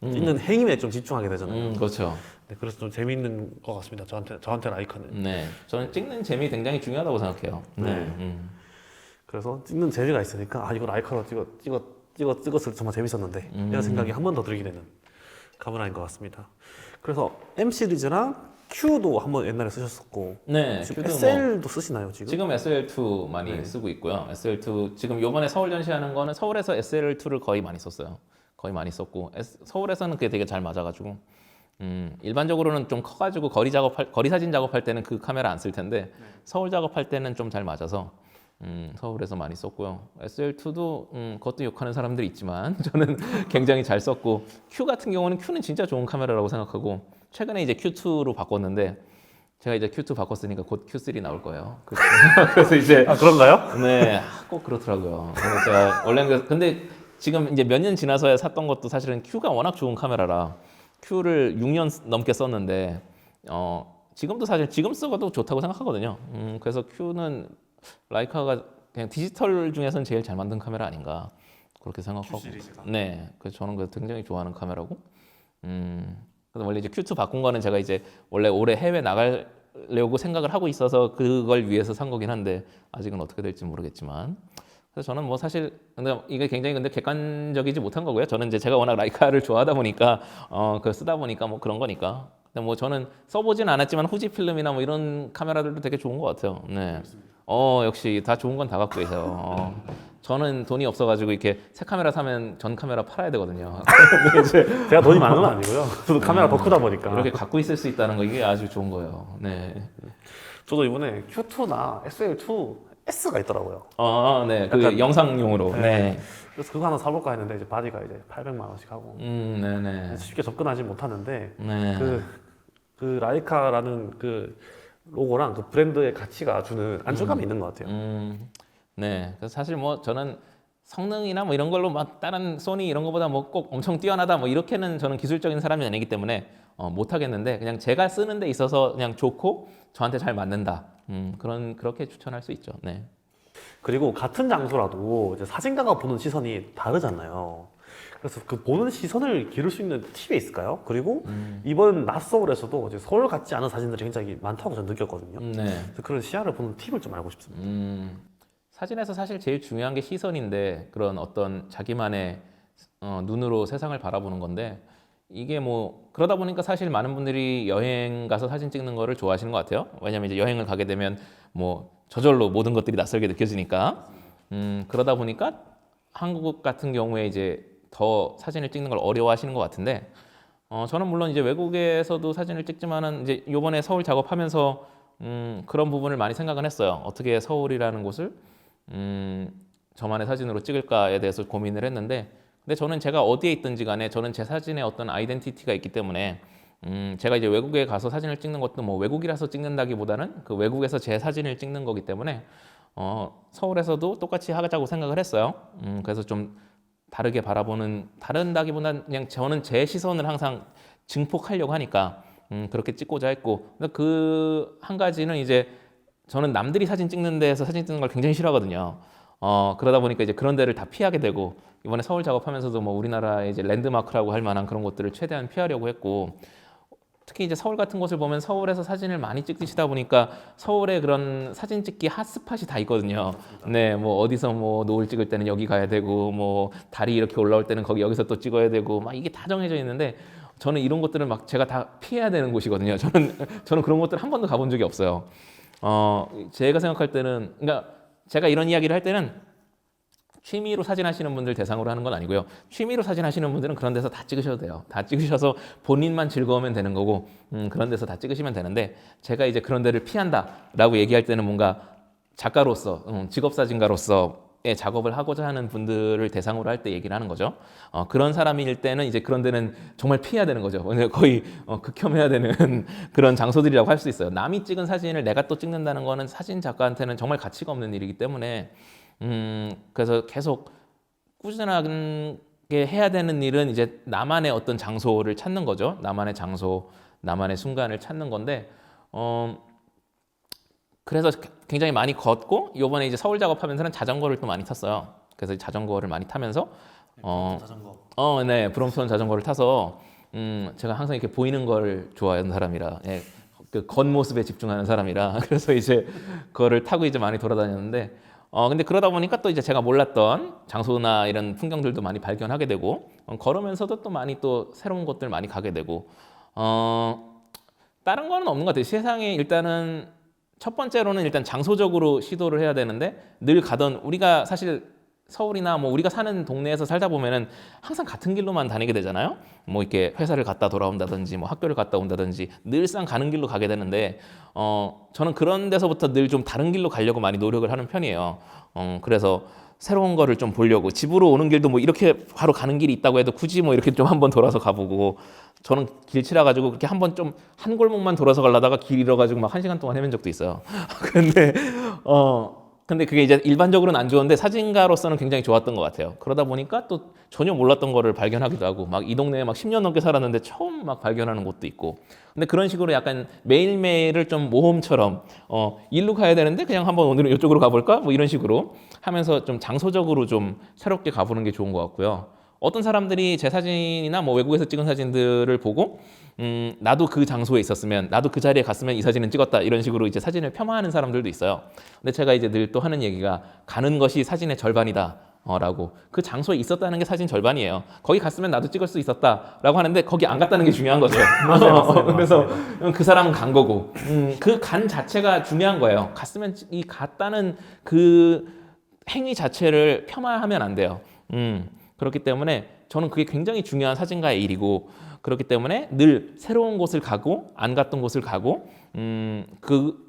찍는 행위에 좀 집중하게 되잖아요. 그렇죠. 네, 그래서 좀 재밌는 것 같습니다. 저한테 라이카는. 네. 저는 찍는 재미 굉장히 중요하다고 생각해요. 네. 네. 그래서 찍는 재미가 있으니까 이거 라이카로 찍었을 때 정말 재밌었는데 이런 생각이 한 번 더 들게 되는 카메라인 것 같습니다. 그래서 M 시리즈랑 Q도 한번 옛날에 쓰셨었고 네. 지금 Q도 SL도 쓰시나요 지금? 지금 SL2 많이 네. 쓰고 있고요. SL2 지금 요번에 서울 전시하는 거는 서울에서 SL2를 거의 많이 썼어요. 거의 많이 썼고 서울에서는 그게 되게 잘 맞아가지고 일반적으로는 좀 커가지고 거리 사진 작업할 때는 그 카메라 안 쓸 텐데 서울 작업할 때는 좀 잘 맞아서 서울에서 많이 썼고요. SL2도 그것도 욕하는 사람들이 있지만 저는 굉장히 잘 썼고 Q 같은 경우는 Q는 진짜 좋은 카메라라고 생각하고 최근에 이제 Q2로 바꿨는데 제가 이제 Q2 바꿨으니까 곧 Q3 나올 거예요. 그래서 이제 그런가요? 네, 꼭 그렇더라고요. 그래서 제가 원래는 근데 지금 이제 몇 년 지나서야 샀던 것도 사실은 Q가 워낙 좋은 카메라라 Q를 6년 넘게 썼는데 지금도 사실 지금 쓰고도 좋다고 생각하거든요. 그래서 Q는 라이카가 그냥 디지털 중에서는 제일 잘 만든 카메라 아닌가 그렇게 생각하고. 네, 그래서 저는 그 굉장히 좋아하는 카메라고. 그래서 원래 이제 Q2 바꾼 거는 제가 이제 원래 올해 해외 나가려고 생각을 하고 있어서 그걸 위해서 산 거긴 한데 아직은 어떻게 될지 모르겠지만. 그래서 저는 뭐 사실 근데 이게 굉장히 근데 객관적이지 못한 거고요. 저는 이제 제가 워낙 라이카를 좋아하다 보니까 그 쓰다 보니까 뭐 그런 거니까. 근데 뭐 저는 써보진 않았지만 후지 필름이나 뭐 이런 카메라들도 되게 좋은 것 같아요. 네. 역시 다 좋은 건 다 갖고 계세요. 저는 돈이 없어가지고 이렇게 새 카메라 사면 전 카메라 팔아야 되거든요. 제가 돈이 많은 건 아니고요. 저도 카메라 더 크다 보니까. 이렇게 갖고 있을 수 있다는 거 이게 아주 좋은 거예요. 네. 저도 이번에 Q2나 SL2 S가 있더라고요. 네. 그 약간- 영상용으로. 네. 그래서 그거 하나 사볼까 했는데 이제 바디가 이제 800만 원씩 하고 네네. 쉽게 접근하지 못하는데 네. 그 라이카라는 그 로고랑 그 브랜드의 가치가 주는 안정감이 있는 것 같아요. 네. 그래서 사실 뭐 저는 성능이나 뭐 이런 걸로 막 다른 소니 이런 거보다 뭐 꼭 엄청 뛰어나다 뭐 이렇게는 저는 기술적인 사람이 아니기 때문에 못 하겠는데 그냥 제가 쓰는 데 있어서 그냥 좋고 저한테 잘 맞는다. 그렇게 추천할 수 있죠. 네. 그리고 같은 장소라도 이제 사진가가 보는 시선이 다르잖아요. 그래서 그 보는 시선을 기를 수 있는 팁이 있을까요? 그리고 이번 낯서울에서도 이제 서울 같지 않은 사진들이 굉장히 많다고 저는 느꼈거든요. 네. 그래서 그런 시야를 보는 팁을 좀 알고 싶습니다. 사진에서 사실 제일 중요한 게 시선인데 그런 어떤 자기만의 눈으로 세상을 바라보는 건데 이게 뭐 그러다 보니까 사실 많은 분들이 여행 가서 사진 찍는 거를 좋아하시는 것 같아요. 왜냐하면 이제 여행을 가게 되면 뭐 저절로 모든 것들이 낯설게 느껴지니까 그러다 보니까 한국 같은 경우에 이제 더 사진을 찍는 걸 어려워하시는 것 같은데 저는 물론 이제 외국에서도 사진을 찍지만은 이제 요번에 서울 작업하면서 그런 부분을 많이 생각은 했어요. 어떻게 서울이라는 곳을 저만의 사진으로 찍을까에 대해서 고민을 했는데 근데 저는 제가 어디에 있든지 간에 저는 제 사진에 어떤 아이덴티티가 있기 때문에 제가 이제 외국에 가서 사진을 찍는 것도 뭐 외국이라서 찍는다기보다는 그 외국에서 제 사진을 찍는 거기 때문에 서울에서도 똑같이 하자고 생각을 했어요. 그래서 좀 다르게 다른다기보다는 그냥 저는 제 시선을 항상 증폭하려고 하니까 그렇게 찍고자 했고 그 한 가지는 이제 저는 남들이 사진 찍는 데에서 사진 찍는 걸 굉장히 싫어하거든요. 그러다 보니까 이제 그런 데를 다 피하게 되고 이번에 서울 작업하면서도 뭐 우리나라의 이제 랜드마크라고 할 만한 그런 것들을 최대한 피하려고 했고 특히 이제 서울 같은 곳을 보면 서울에서 사진을 많이 찍으시다 보니까 서울에 그런 사진 찍기 핫스팟이 다 있거든요. 네, 뭐 어디서 뭐 노을 찍을 때는 여기 가야 되고 뭐 달이 이렇게 올라올 때는 여기서 또 찍어야 되고 막 이게 다 정해져 있는데 저는 이런 것들을 막 제가 다 피해야 되는 곳이거든요. 저는 그런 것들 한 번도 가본 적이 없어요. 제가 생각할 때는 그러니까 제가 이런 이야기를 할 때는 취미로 사진하시는 분들 대상으로 하는 건 아니고요. 취미로 사진하시는 분들은 그런 데서 다 찍으셔도 돼요. 다 찍으셔서 본인만 즐거우면 되는 거고 그런 데서 다 찍으시면 되는데 제가 이제 그런 데를 피한다라고 얘기할 때는 뭔가 작가로서, 직업 사진가로서의 작업을 하고자 하는 분들을 대상으로 할 때 얘기를 하는 거죠. 그런 사람일 때는 이제 그런 데는 정말 피해야 되는 거죠. 거의 극혐해야 되는 그런 장소들이라고 할 수 있어요. 남이 찍은 사진을 내가 또 찍는다는 거는 사진 작가한테는 정말 가치가 없는 일이기 때문에 그래서 계속 꾸준하게 해야 되는 일은 이제 나만의 어떤 장소를 찾는 거죠. 나만의 장소, 나만의 순간을 찾는 건데 그래서 굉장히 많이 걷고 요번에 이제 서울 작업하면서는 자전거를 또 많이 탔어요. 그래서 자전거를 많이 타면서 자전거. 네, 브롬톤 자전거를 타서 제가 항상 이렇게 보이는 걸 좋아하는 사람이라 예, 그 겉모습에 집중하는 사람이라 그래서 이제 그거를 타고 이제 많이 돌아다녔는데 근데 그러다 보니까 또 이제 제가 몰랐던 장소나 이런 풍경들도 많이 발견하게 되고 걸으면서도 또 많이 또 새로운 곳들 많이 가게 되고 다른 거는 없는 것 같아요. 세상에 일단은 첫 번째로는 일단 장소적으로 시도를 해야 되는데 늘 가던 우리가 사실 서울이나 뭐 우리가 사는 동네에서 살다 보면은 항상 같은 길로만 다니게 되잖아요. 뭐 이렇게 회사를 갔다 돌아온다든지 뭐 학교를 갔다 온다든지 늘상 가는 길로 가게 되는데 저는 그런 데서부터 늘 좀 다른 길로 가려고 많이 노력을 하는 편이에요. 그래서 새로운 거를 좀 보려고 집으로 오는 길도 뭐 이렇게 바로 가는 길이 있다고 해도 굳이 뭐 이렇게 좀 한번 돌아서 가보고 저는 길 치라 가지고 그렇게 한번 좀 한 골목만 돌아서 가려다가 길 잃어가지고 막 1시간 동안 헤맨 적도 있어요. 근데 그게 이제 일반적으로는 안 좋은데 사진가로서는 굉장히 좋았던 것 같아요. 그러다 보니까 또 전혀 몰랐던 거를 발견하기도 하고 막 이 동네에 막 10년 넘게 살았는데 처음 막 발견하는 곳도 있고. 근데 그런 식으로 약간 매일매일을 좀 모험처럼 일로 가야 되는데 그냥 한번 오늘은 이쪽으로 가볼까? 뭐 이런 식으로 하면서 좀 장소적으로 좀 새롭게 가보는 게 좋은 것 같고요. 어떤 사람들이 제 사진이나 뭐 외국에서 찍은 사진들을 보고 나도 그 장소에 있었으면 나도 그 자리에 갔으면 이 사진은 찍었다 이런 식으로 이제 사진을 폄하하는 사람들도 있어요. 근데 제가 이제 늘 또 하는 얘기가 가는 것이 사진의 절반이다. 라고 그 장소에 있었다는 게 사진 절반이에요. 거기 갔으면 나도 찍을 수 있었다라고 하는데 거기 안 갔다는 게 중요한 거죠. 맞아요. 그래서 그 사람은 간 거고 그 간 자체가 중요한 거예요. 갔으면 이 갔다는 그 행위 자체를 폄하하면 안 돼요. 그렇기 때문에 저는 그게 굉장히 중요한 사진가의 일이고 그렇기 때문에 늘 새로운 곳을 가고 안 갔던 곳을 가고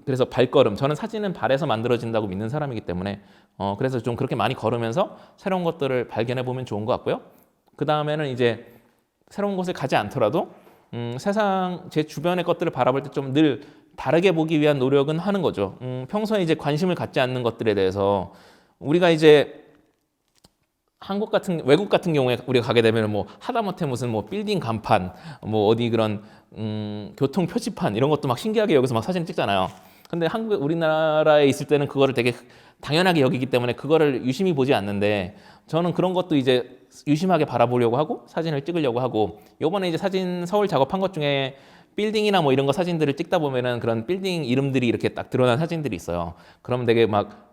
그래서 발걸음 저는 사진은 발에서 만들어진다고 믿는 사람이기 때문에 그래서 좀 그렇게 많이 걸으면서 새로운 것들을 발견해 보면 좋은 것 같고요. 그 다음에는 이제 새로운 곳을 가지 않더라도 세상 제 주변의 것들을 바라볼 때 좀 늘 다르게 보기 위한 노력은 하는 거죠. 평소에 이제 관심을 갖지 않는 것들에 대해서 우리가 이제 외국 같은 경우에 우리가 가게 되면 뭐 하다못해 무슨 뭐 빌딩 간판, 뭐 어디 그런 교통 표지판 이런 것도 막 신기하게 여기서 막 사진 찍잖아요. 근데 우리나라에 있을 때는 그거를 되게 당연하게 여기기 때문에 그거를 유심히 보지 않는데 저는 그런 것도 이제 유심하게 바라보려고 하고 사진을 찍으려고 하고 요번에 이제 사진 서울 작업한 것 중에 빌딩이나 뭐 이런 거 사진들을 찍다 보면은 그런 빌딩 이름들이 이렇게 딱 드러난 사진들이 있어요. 그러면 되게 막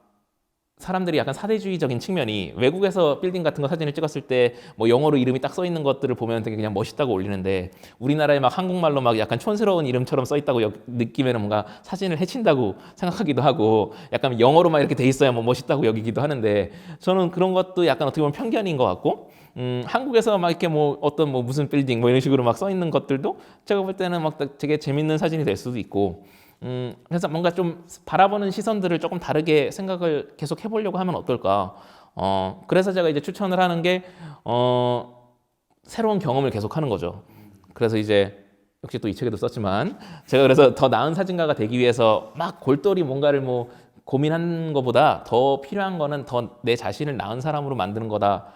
사람들이 약간 사대주의적인 측면이 외국에서 빌딩 같은 거 사진을 찍었을 때 뭐 영어로 이름이 딱 써 있는 것들을 보면 되게 그냥 멋있다고 올리는데 우리나라에 막 한국말로 막 약간 촌스러운 이름처럼 써 있다고 느끼면 뭔가 사진을 해친다고 생각하기도 하고 약간 영어로 막 이렇게 돼 있어야 뭐 멋있다고 여기기도 하는데 저는 그런 것도 약간 어떻게 보면 편견인 것 같고 한국에서 막 이렇게 뭐 어떤 뭐 무슨 빌딩 뭐 이런 식으로 막 써 있는 것들도 제가 볼 때는 막 되게 재밌는 사진이 될 수도 있고 그래서 뭔가 좀 바라보는 시선들을 조금 다르게 생각을 계속 해보려고 하면 어떨까. 그래서 제가 이제 추천을 하는 게, 새로운 경험을 계속 하는 거죠. 그래서 이제, 역시 또 이 책에도 썼지만, 제가 그래서 더 나은 사진가가 되기 위해서 막 골똘히 뭔가를 뭐 고민하는 것보다 더 필요한 거는 더 내 자신을 나은 사람으로 만드는 거다.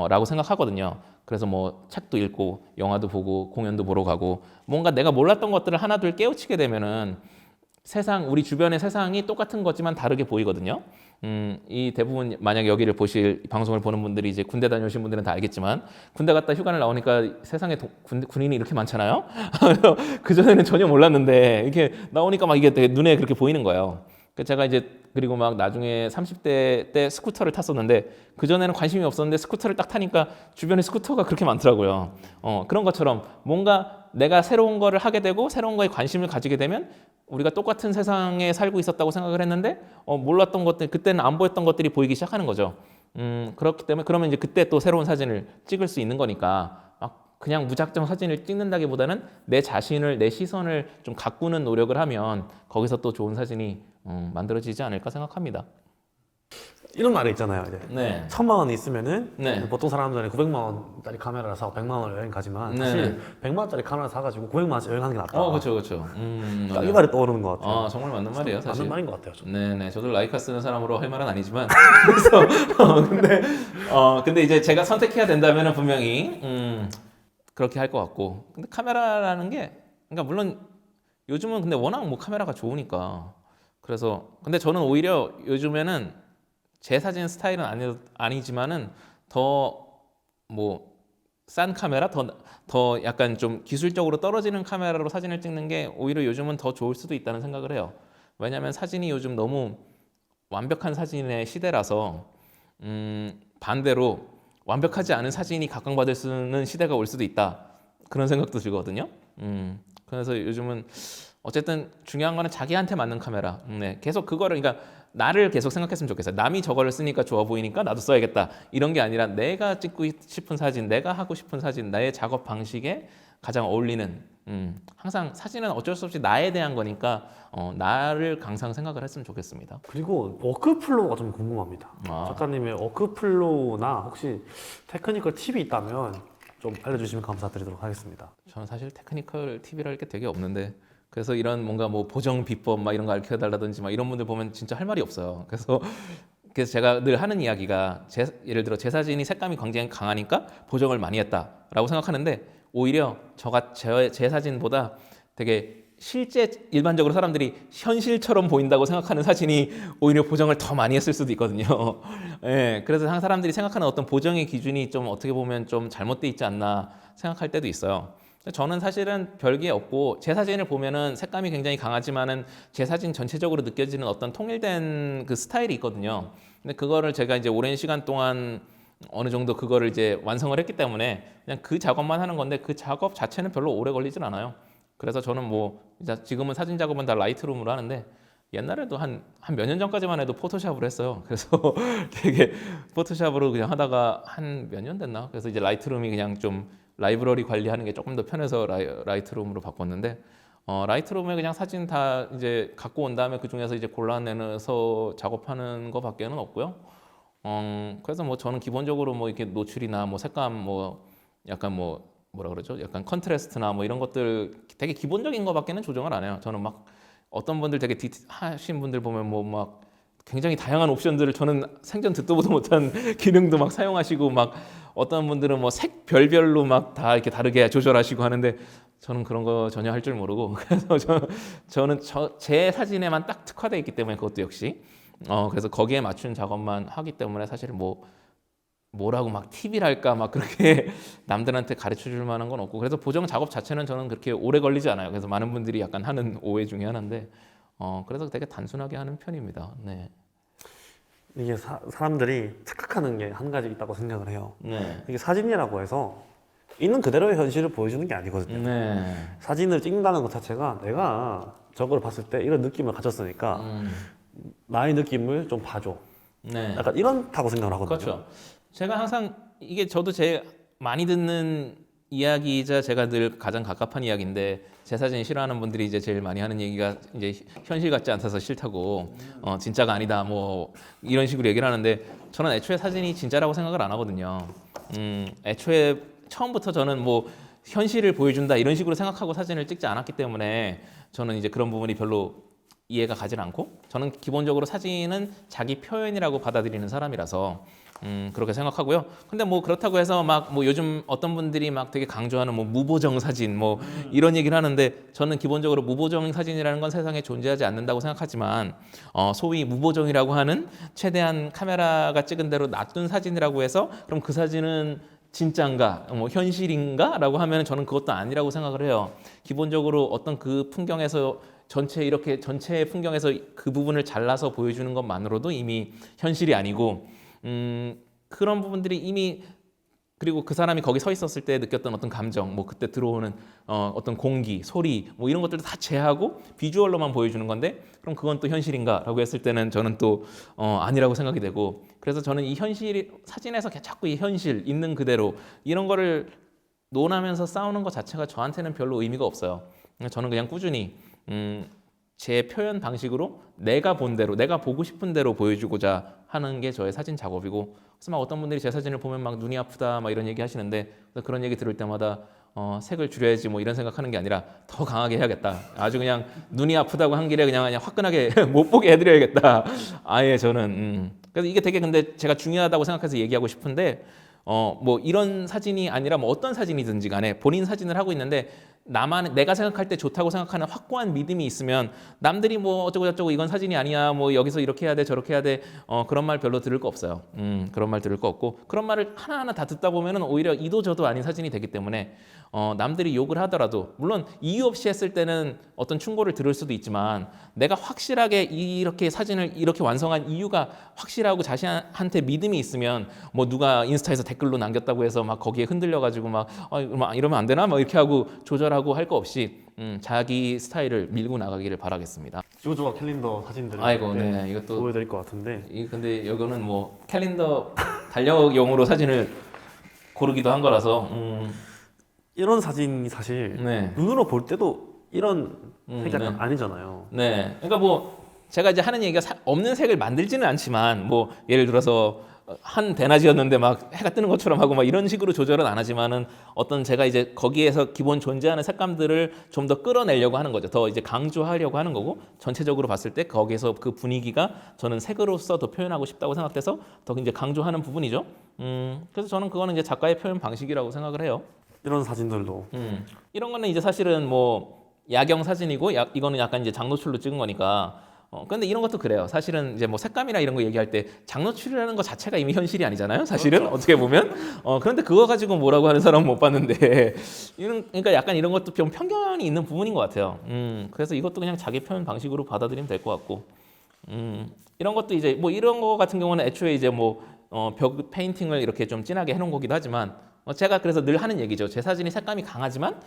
라고 생각하거든요. 그래서 뭐 책도 읽고, 영화도 보고, 공연도 보러 가고, 뭔가 내가 몰랐던 것들을 하나둘 깨우치게 되면은 우리 주변의 세상이 똑같은 거지만 다르게 보이거든요. 이 대부분 만약 여기를 방송을 보는 분들이 이제 군대 다녀오신 분들은 다 알겠지만 군대 갔다 휴가를 나오니까 세상에 군인이 이렇게 많잖아요. 그전에는 전혀 몰랐는데 이렇게 나오니까 막 이게 되게 눈에 그렇게 보이는 거예요. 제가 이제 그리고 막 나중에 30대 때 스쿠터를 탔었는데 그전에는 관심이 없었는데 스쿠터를 딱 타니까 주변에 스쿠터가 그렇게 많더라고요. 그런 것처럼 뭔가 내가 새로운 거를 하게 되고 새로운 거에 관심을 가지게 되면 우리가 똑같은 세상에 살고 있었다고 생각을 했는데 몰랐던 것들 그때는 안 보였던 것들이 보이기 시작하는 거죠. 그렇기 때문에 그러면 이제 그때 또 새로운 사진을 찍을 수 있는 거니까 그냥 무작정 사진을 찍는다기보다는 내 자신을 내 시선을 좀 가꾸는 노력을 하면 거기서 또 좋은 사진이 만들어지지 않을까 생각합니다. 이런 말이 있잖아요. 이제 네. 1,000만 원이 있으면은 네. 보통 사람들은 900만 원짜리 카메라를 사고 100만 원을 여행 가지만 네. 사실 100만 원짜리 카메라 사가지고 900만 원짜리 여행하는 게 낫다. 그렇죠, 그렇죠. 딱 이 말이 떠오르는 것 같아요. 정말 맞는 말이에요, 사실. 맞는 말인 것 같아요. 저는. 네네, 저도 라이카 쓰는 사람으로 할 말은 아니지만 근데 이제 제가 선택해야 된다면은 분명히 그렇게 할 것 같고, 근데 카메라라는 게 그러니까 물론 요즘은 근데 워낙 뭐 카메라가 좋으니까 그래서 근데 저는 오히려 요즘에는 제 사진 스타일은 아니지만은 더 뭐 싼 카메라 더 약간 좀 기술적으로 떨어지는 카메라로 사진을 찍는 게 오히려 요즘은 더 좋을 수도 있다는 생각을 해요. 왜냐하면 사진이 요즘 너무 완벽한 사진의 시대라서 반대로 완벽하지 않은 사진이 각광받을 수 있는 시대가 올 수도 있다 그런 생각도 들거든요. 그래서 요즘은 어쨌든 중요한 거는 자기한테 맞는 카메라. 네, 계속 그거를 그러니까 나를 계속 생각했으면 좋겠어요. 남이 저거를 쓰니까 좋아 보이니까 나도 써야겠다 이런 게 아니라 내가 찍고 싶은 사진, 내가 하고 싶은 사진, 나의 작업 방식에 가장 어울리는. 항상 사진은 어쩔 수 없이 나에 대한 거니까 나를 항상 생각을 했으면 좋겠습니다. 그리고 워크플로우가 좀 궁금합니다. 작가님의 워크플로우나 혹시 테크니컬 팁이 있다면 좀 알려주시면 감사드리도록 하겠습니다. 저는 사실 테크니컬 팁이랄 게 되게 없는데 그래서 이런 뭔가 뭐 보정 비법 막 이런 거 알려달라든지 막 이런 분들 보면 진짜 할 말이 없어요. 그래서 제가 늘 하는 이야기가 예를 들어 제 사진이 색감이 굉장히 강하니까 보정을 많이 했다라고 생각하는데 오히려 제 사진보다 되게 실제 일반적으로 사람들이 현실처럼 보인다고 생각하는 사진이 오히려 보정을 더 많이 했을 수도 있거든요. 예, 그래서 항상 사람들이 생각하는 어떤 보정의 기준이 좀 어떻게 보면 좀 잘못돼 있지 않나 생각할 때도 있어요. 저는 사실은 별게 없고 제 사진을 보면은 색감이 굉장히 강하지만은 제 사진 전체적으로 느껴지는 어떤 통일된 그 스타일이 있거든요. 근데 그거를 제가 이제 오랜 시간 동안 어느 정도 그거를 이제 완성을 했기 때문에 그냥 그 작업만 하는 건데 그 작업 자체는 별로 오래 걸리진 않아요. 그래서 저는 뭐 지금은 사진 작업은 다 라이트룸으로 하는데 옛날에도 한 몇 년 전까지만 해도 포토샵으로 했어요. 그래서 되게 포토샵으로 그냥 하다가 한 몇 년 됐나? 그래서 이제 라이트룸이 그냥 좀 라이브러리 관리하는 게 조금 더 편해서 라이트룸으로 바꿨는데 라이트룸에 그냥 사진 다 이제 갖고 온 다음에 그 중에서 이제 골라내서 작업하는 거밖에는 없고요. 그래서 뭐 저는 기본적으로 뭐 이렇게 노출이나 뭐 색감 뭐 약간 뭐 뭐라 그러죠? 약간 컨트라스트나 뭐 이런 것들 되게 기본적인 거밖에는 조정을 안 해요. 저는 막 어떤 분들 되게 하신 분들 보면 뭐 막 굉장히 다양한 옵션들을 저는 생전 듣도 보도 못한 기능도 막 사용하시고 막 어떤 분들은 뭐 색 별별로 막 다 이렇게 다르게 조절하시고 하는데 저는 그런 거 전혀 할 줄 모르고 그래서 저는 제 사진에만 딱 특화되어 있기 때문에 그것도 역시 그래서 거기에 맞춘 작업만 하기 때문에 사실 뭐라고 막 팁이랄까 막 그렇게 남들한테 가르쳐 줄 만한 건 없고 그래서 보정 작업 자체는 저는 그렇게 오래 걸리지 않아요. 그래서 많은 분들이 약간 하는 오해 중에 하나인데 그래서 되게 단순하게 하는 편입니다. 네. 이게 사람들이 착각하는 게 한 가지 있다고 생각을 해요. 네. 이게 사진이라고 해서 있는 그대로의 현실을 보여주는 게 아니거든요. 네. 사진을 찍는다는 것 자체가 내가 저걸 봤을 때 이런 느낌을 가졌으니까 나의 느낌을 좀 봐줘. 네. 약간 이렇다고 생각을 하거든요. 그렇죠. 제가 항상 이게 저도 제일 많이 듣는 이야기이자 제가 늘 가장 갑갑한 이야기인데 제 사진 싫어하는 분들이 이제 제일 많이 하는 얘기가 이제 현실 같지 않아서 싫다고 진짜가 아니다 뭐 이런 식으로 얘기를 하는데 저는 애초에 사진이 진짜라고 생각을 안 하거든요. 애초에 처음부터 저는 뭐 현실을 보여준다 이런 식으로 생각하고 사진을 찍지 않았기 때문에 저는 이제 그런 부분이 별로 이해가 가질 않고 저는 기본적으로 사진은 자기 표현이라고 받아들이는 사람이라서 그렇게 생각하고요. 근데 뭐 그렇다고 해서 막 뭐 요즘 어떤 분들이 막 되게 강조하는 뭐 무보정 사진 뭐 이런 얘기를 하는데 저는 기본적으로 무보정 사진이라는 건 세상에 존재하지 않는다고 생각하지만 소위 무보정이라고 하는 최대한 카메라가 찍은 대로 놔둔 사진이라고 해서 그럼 그 사진은 진짜인가, 뭐 현실인가라고 하면 저는 그것도 아니라고 생각을 해요. 기본적으로 어떤 그 풍경에서 전체 풍경에서 그 부분을 잘라서 보여주는 것만으로도 이미 현실이 아니고 그런 부분들이 이미 그리고 그 사람이 거기 서 있었을 때 느꼈던 어떤 감정, 뭐 그때 들어오는 어떤 공기, 소리, 뭐 이런 것들을 다 제하고 비주얼로만 보여주는 건데 그럼 그건 또 현실인가라고 했을 때는 저는 또 아니라고 생각이 되고 그래서 저는 이 현실 사진에서 자꾸 이 현실 있는 그대로 이런 거를 논하면서 싸우는 것 자체가 저한테는 별로 의미가 없어요. 저는 그냥 꾸준히 제 표현 방식으로 내가 본 대로, 내가 보고 싶은 대로 보여주고자 하는 게 저의 사진 작업이고, 그래서 막 어떤 분들이 제 사진을 보면 막 눈이 아프다 막 이런 얘기 하시는데, 그런 얘기 들을 때마다 색을 줄여야지 뭐 이런 생각하는 게 아니라 더 강하게 해야겠다. 아주 그냥 눈이 아프다고 한 길에 그냥 화끈하게 못 보게 해드려야겠다. 아예 저는 그래서 이게 되게 근데 제가 중요하다고 생각해서 얘기하고 싶은데, 뭐 이런 사진이 아니라 뭐 어떤 사진이든지 간에 본인 사진을 하고 있는데 내가 생각할 때 좋다고 생각하는 확고한 믿음이 있으면 남들이 뭐 어쩌고 저쩌고 이건 사진이 아니야 뭐 여기서 이렇게 해야 돼 저렇게 해야 돼 그런 말 별로 들을 거 없어요. 그런 말 들을 거 없고, 그런 말을 하나하나 다 듣다 보면은 오히려 이도 저도 아닌 사진이 되기 때문에 남들이 욕을 하더라도, 물론 이유 없이 했을 때는 어떤 충고를 들을 수도 있지만, 내가 확실하게 이렇게 사진을 이렇게 완성한 이유가 확실하고 자신한테 믿음이 있으면, 뭐 누가 인스타에서 댓글로 남겼다고 해서 막 거기에 흔들려가지고 막 이러면 안 되나 막 이렇게 하고 조절하고 할 거 없이 자기 스타일을 밀고 나가기를 바라겠습니다. 조조가 캘린더 사진들을 아이고, 네, 이것도 보여드릴 것 같은데, 근데 이거는 뭐 캘린더 달력용으로 사진을 고르기도 한 거라서 이런 사진이 사실 네. 눈으로 볼 때도 이런 색이 네. 아니잖아요. 네, 그러니까 뭐 제가 이제 하는 얘기가 없는 색을 만들지는 않지만, 뭐 예를 들어서 한 대낮이었는데 막 해가 뜨는 것처럼 하고 막 이런 식으로 조절은 안 하지만은, 어떤 제가 이제 거기에서 기본 존재하는 색감들을 좀 더 끌어내려고 하는 거죠. 더 이제 강조하려고 하는 거고, 전체적으로 봤을 때 거기에서 그 분위기가 저는 색으로서 더 표현하고 싶다고 생각돼서 더 이제 강조하는 부분이죠. 그래서 저는 그거는 이제 작가의 표현 방식이라고 생각을 해요. 이런 사진들도 이런 거는 이제 사실은 뭐 야경 사진이고, 이거는 약간 이제 장노출로 찍은 거니까. 근데 이런 것도 그래요. 사실은 이제 뭐 색감이나 이런 거 얘기할 때 장노출이라는 것 자체가 이미 현실이 아니잖아요. 사실은 그렇죠. 어떻게 보면. 그런데 그거 가지고 뭐라고 하는 사람은 못 봤는데, 그러니까 약간 이런 것도 좀 편견이 있는 부분인 것 같아요. 그래서 이것도 그냥 자기 표현 방식으로 받아들이면 될 것 같고, 이런 것도 이제 뭐 이런 거 같은 경우는 애초에 이제 뭐 벽 페인팅을 이렇게 좀 진하게 해놓은 거기도 하지만, 제가 그래서 늘 하는 얘기죠. 제 사진이 색감이 강하지만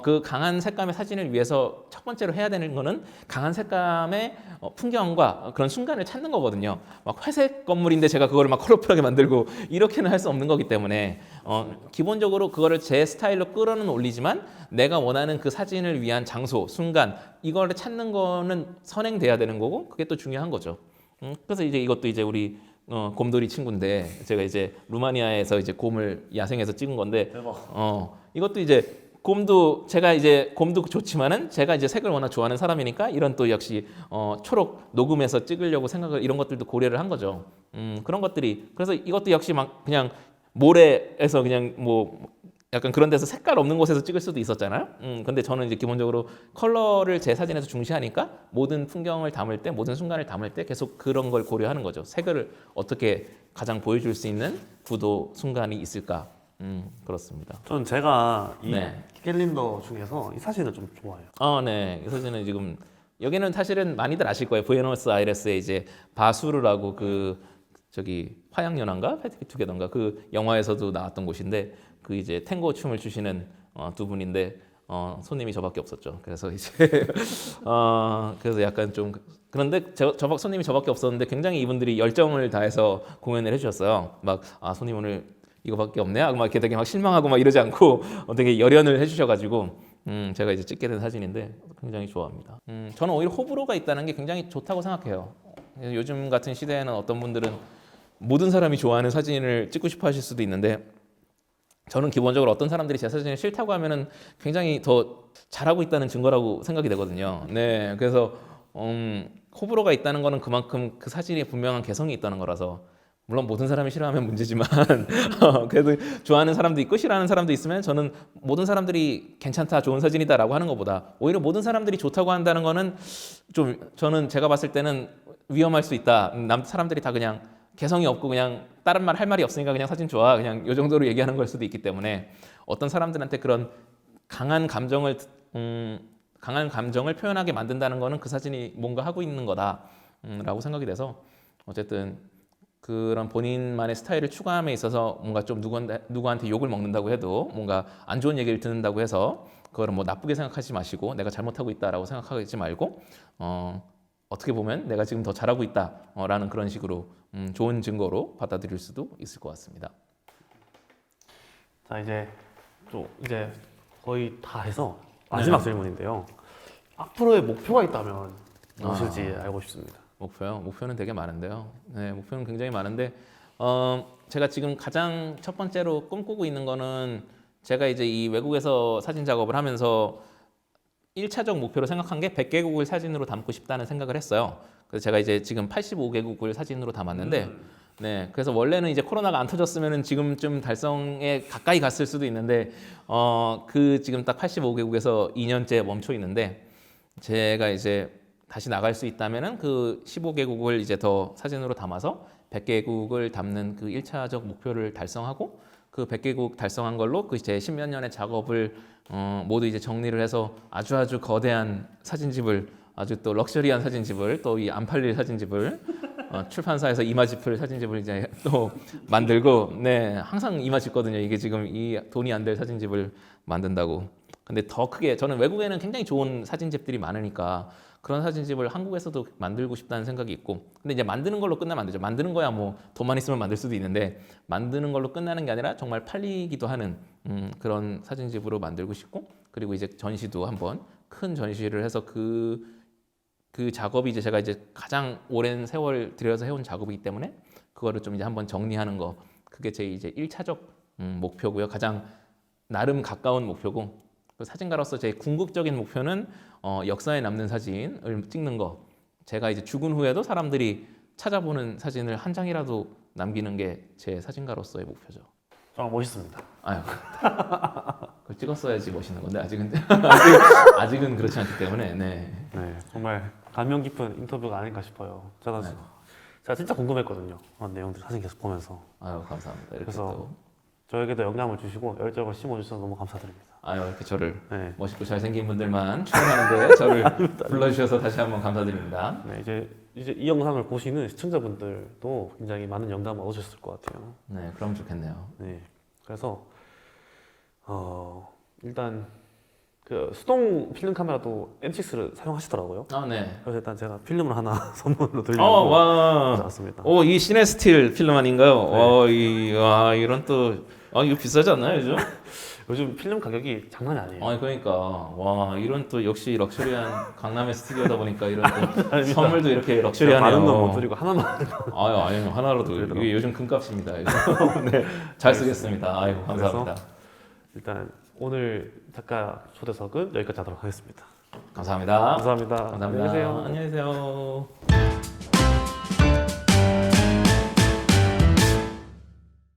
그 강한 색감의 사진을 위해서 첫 번째로 해야 되는 거는 강한 색감의 풍경과 그런 순간을 찾는 거거든요. 막 회색 건물인데 제가 그거를 막 컬러풀하게 만들고 이렇게는 할 수 없는 거기 때문에 기본적으로 그거를 제 스타일로 끌어는 올리지만, 내가 원하는 그 사진을 위한 장소, 순간, 이거를 찾는 거는 선행돼야 되는 거고, 그게 또 중요한 거죠. 그래서 이제 이것도 이제 우리 곰돌이 친구인데, 제가 이제 루마니아에서 이제 곰을 야생에서 찍은 건데, 대박. 이것도 이제 곰도 제가 이제 곰도 좋지만은 제가 이제 색을 워낙 좋아하는 사람이니까 이런 또 역시 초록 녹음해서 찍으려고 생각을, 이런 것들도 고려를 한 거죠. 그런 것들이, 그래서 이것도 역시 막 그냥 모래에서 그냥 뭐 약간 그런 데서 색깔 없는 곳에서 찍을 수도 있었잖아요. 근데 저는 이제 기본적으로 컬러를 제 사진에서 중시하니까 모든 풍경을 담을 때, 모든 순간을 담을 때 계속 그런 걸 고려하는 거죠. 색을 어떻게 가장 보여줄 수 있는 구도, 순간이 있을까. 그렇습니다. 저는 제가 이 네. 캘린더 중에서 이 사진을 좀 좋아해요. 네. 이 사진은 지금 여기는 사실은 많이들 아실 거예요. 부에노스아이레스에 이제 바수르라고 그 저기 화양연화인가 패티피 투게더인가 그 영화에서도 나왔던 곳인데, 그 이제 탱고 춤을 추시는 두 분인데 손님이 저밖에 없었죠. 그래서 이제 그래서 약간 좀, 그런데 손님이 저밖에 없었는데 굉장히 이분들이 열정을 다해서 공연을 해주셨어요. 막 손님 오늘 이거밖에 없네. 막 이렇게 되게 막 실망하고 막 이러지 않고 되게 열연을 해주셔가지고 제가 이제 찍게 된 사진인데 굉장히 좋아합니다. 저는 오히려 호불호가 있다는 게 굉장히 좋다고 생각해요. 요즘 같은 시대에는 어떤 분들은 모든 사람이 좋아하는 사진을 찍고 싶어 하실 수도 있는데, 저는 기본적으로 어떤 사람들이 제 사진을 싫다고 하면은 굉장히 더 잘하고 있다는 증거라고 생각이 되거든요. 네, 그래서 호불호가 있다는 거는 그만큼 그 사진이 분명한 개성이 있다는 거라서, 물론 모든 사람이 싫어하면 문제지만 그래도 좋아하는 사람도 있고 싫어하는 사람도 있으면, 저는 모든 사람들이 괜찮다, 좋은 사진이다라고 하는 것보다 오히려 모든 사람들이 좋다고 한다는 거는 좀, 저는 제가 봤을 때는 위험할 수 있다. 사람들이 다 그냥 개성이 없고 그냥 다른 말 할 말이 없으니까 그냥 사진 좋아, 그냥 요 정도로 얘기하는 걸 수도 있기 때문에, 어떤 사람들한테 그런 강한 감정을 표현하게 만든다는 거는 그 사진이 뭔가 하고 있는 거다라고 생각이 돼서, 어쨌든 그런 본인만의 스타일을 추구함에 있어서 뭔가 좀 누구한테 욕을 먹는다고 해도, 뭔가 안 좋은 얘기를 듣는다고 해서 그거를 뭐 나쁘게 생각하지 마시고, 내가 잘못하고 있다라고 생각하지 말고 어떻게 보면 내가 지금 더 잘하고 있다라는 그런 식으로 좋은 증거로 받아들일 수도 있을 것 같습니다. 자, 이제 또 이제 거의 다 해서 마지막 질문인데요. 앞으로의 목표가 있다면 무엇일지 알고 싶습니다. 목표요? 목표는 되게 많은데요. 네, 목표는 굉장히 많은데 제가 지금 가장 첫 번째로 꿈꾸고 있는 거는 제가 이제 이 외국에서 사진 작업을 하면서 1차적 목표로 생각한 게 100개국을 사진으로 담고 싶다는 생각을 했어요. 그래서 제가 이제 지금 85개국을 사진으로 담았는데 네, 그래서 원래는 이제 코로나가 안 터졌으면은 지금쯤 달성에 가까이 갔을 수도 있는데 그 지금 딱 85개국에서 2년째 멈춰 있는데 제가 이제 다시 나갈 수 있다면은 그 15개국을 이제 더 사진으로 담아서 100개국을 담는 그 1차적 목표를 달성하고 그 100개국 달성한 걸로 그 제 십몇 년의 작업을 모두 이제 정리를 해서 아주 거대한 사진집을 아주 또 럭셔리한 사진집을 또 이 안 팔릴 사진집을 출판사에서 이마집을 사진집을 이제 또 만들고 네 항상 이마짓거든요. 이게 지금 이 돈이 안 될 사진집을 만든다고. 근데 더 크게 저는 외국에는 굉장히 좋은 사진집들이 많으니까 그런 사진집을 한국에서도 만들고 싶다는 생각이 있고 근데 이제 만드는 걸로 끝나면 안 되죠. 만드는 거야 뭐 돈만 있으면 만들 수도 있는데 만드는 걸로 끝나는 게 아니라 정말 팔리기도 하는 그런 사진집으로 만들고 싶고 그리고 이제 전시도 한번 큰 전시를 해서 그 작업이 이제 제가 이제 가장 오랜 세월 들여서 해온 작업이기 때문에 그거를 좀 이제 한번 정리하는 거 그게 제 이제 1차적 목표고요. 가장 나름 가까운 목표고 사진가로서 제 궁극적인 목표는 역사에 남는 사진을 찍는 거. 제가 이제 죽은 후에도 사람들이 찾아보는 사진을 한 장이라도 남기는 게 제 사진가로서의 목표죠. 정말 멋있습니다. 아유, 그걸 찍었어야지 멋있는 건데 아직은 그렇지 않기 때문에 네. 네, 정말 감명 깊은 인터뷰가 아닌가 싶어요. 제가 진짜 궁금했거든요. 내용들 사진 계속 보면서. 아유 감사합니다. 이렇게 그래서 또 저에게도 영감을 주시고 열정을 심어주셔서 너무 감사드립니다. 아유 이렇게 저를 네. 멋있고 잘생긴 분들만 출연하는데 저를 불러주셔서 다시 한번 감사드립니다. 네, 이제 이 영상을 보시는 시청자분들도 굉장히 많은 영감을 얻으셨을 것 같아요. 네, 그럼 좋겠네요. 네, 그래서 일단 그 수동 필름 카메라도 M6를 사용하시더라고요. 아 네. 그래서 일단 제가 필름을 하나 선물로 드리려고 와. 가져왔습니다. 이 시네스틸 필름 아닌가요? 네. 이런 또 이거 비싸지 않나요, 요즘? 요즘 필름 가격이 장난이 아니에요. 그러니까 와 이런 또 역시 럭셔리한 강남의 스튜디오다 보니까 이런 또 아닙니다. 선물도 이렇게 제가 럭셔리하네요. 많은 건 못 드리고 하나만. 아니 하나라도 이게 요즘 금값입니다. 네, 잘 쓰겠습니다. 아이고 감사합니다. 일단 오늘 작가 초대석은 여기까지 하도록 하겠습니다. 감사합니다. 감사합니다. 감사합니다. 안녕히 계세요. 안녕히 계세요.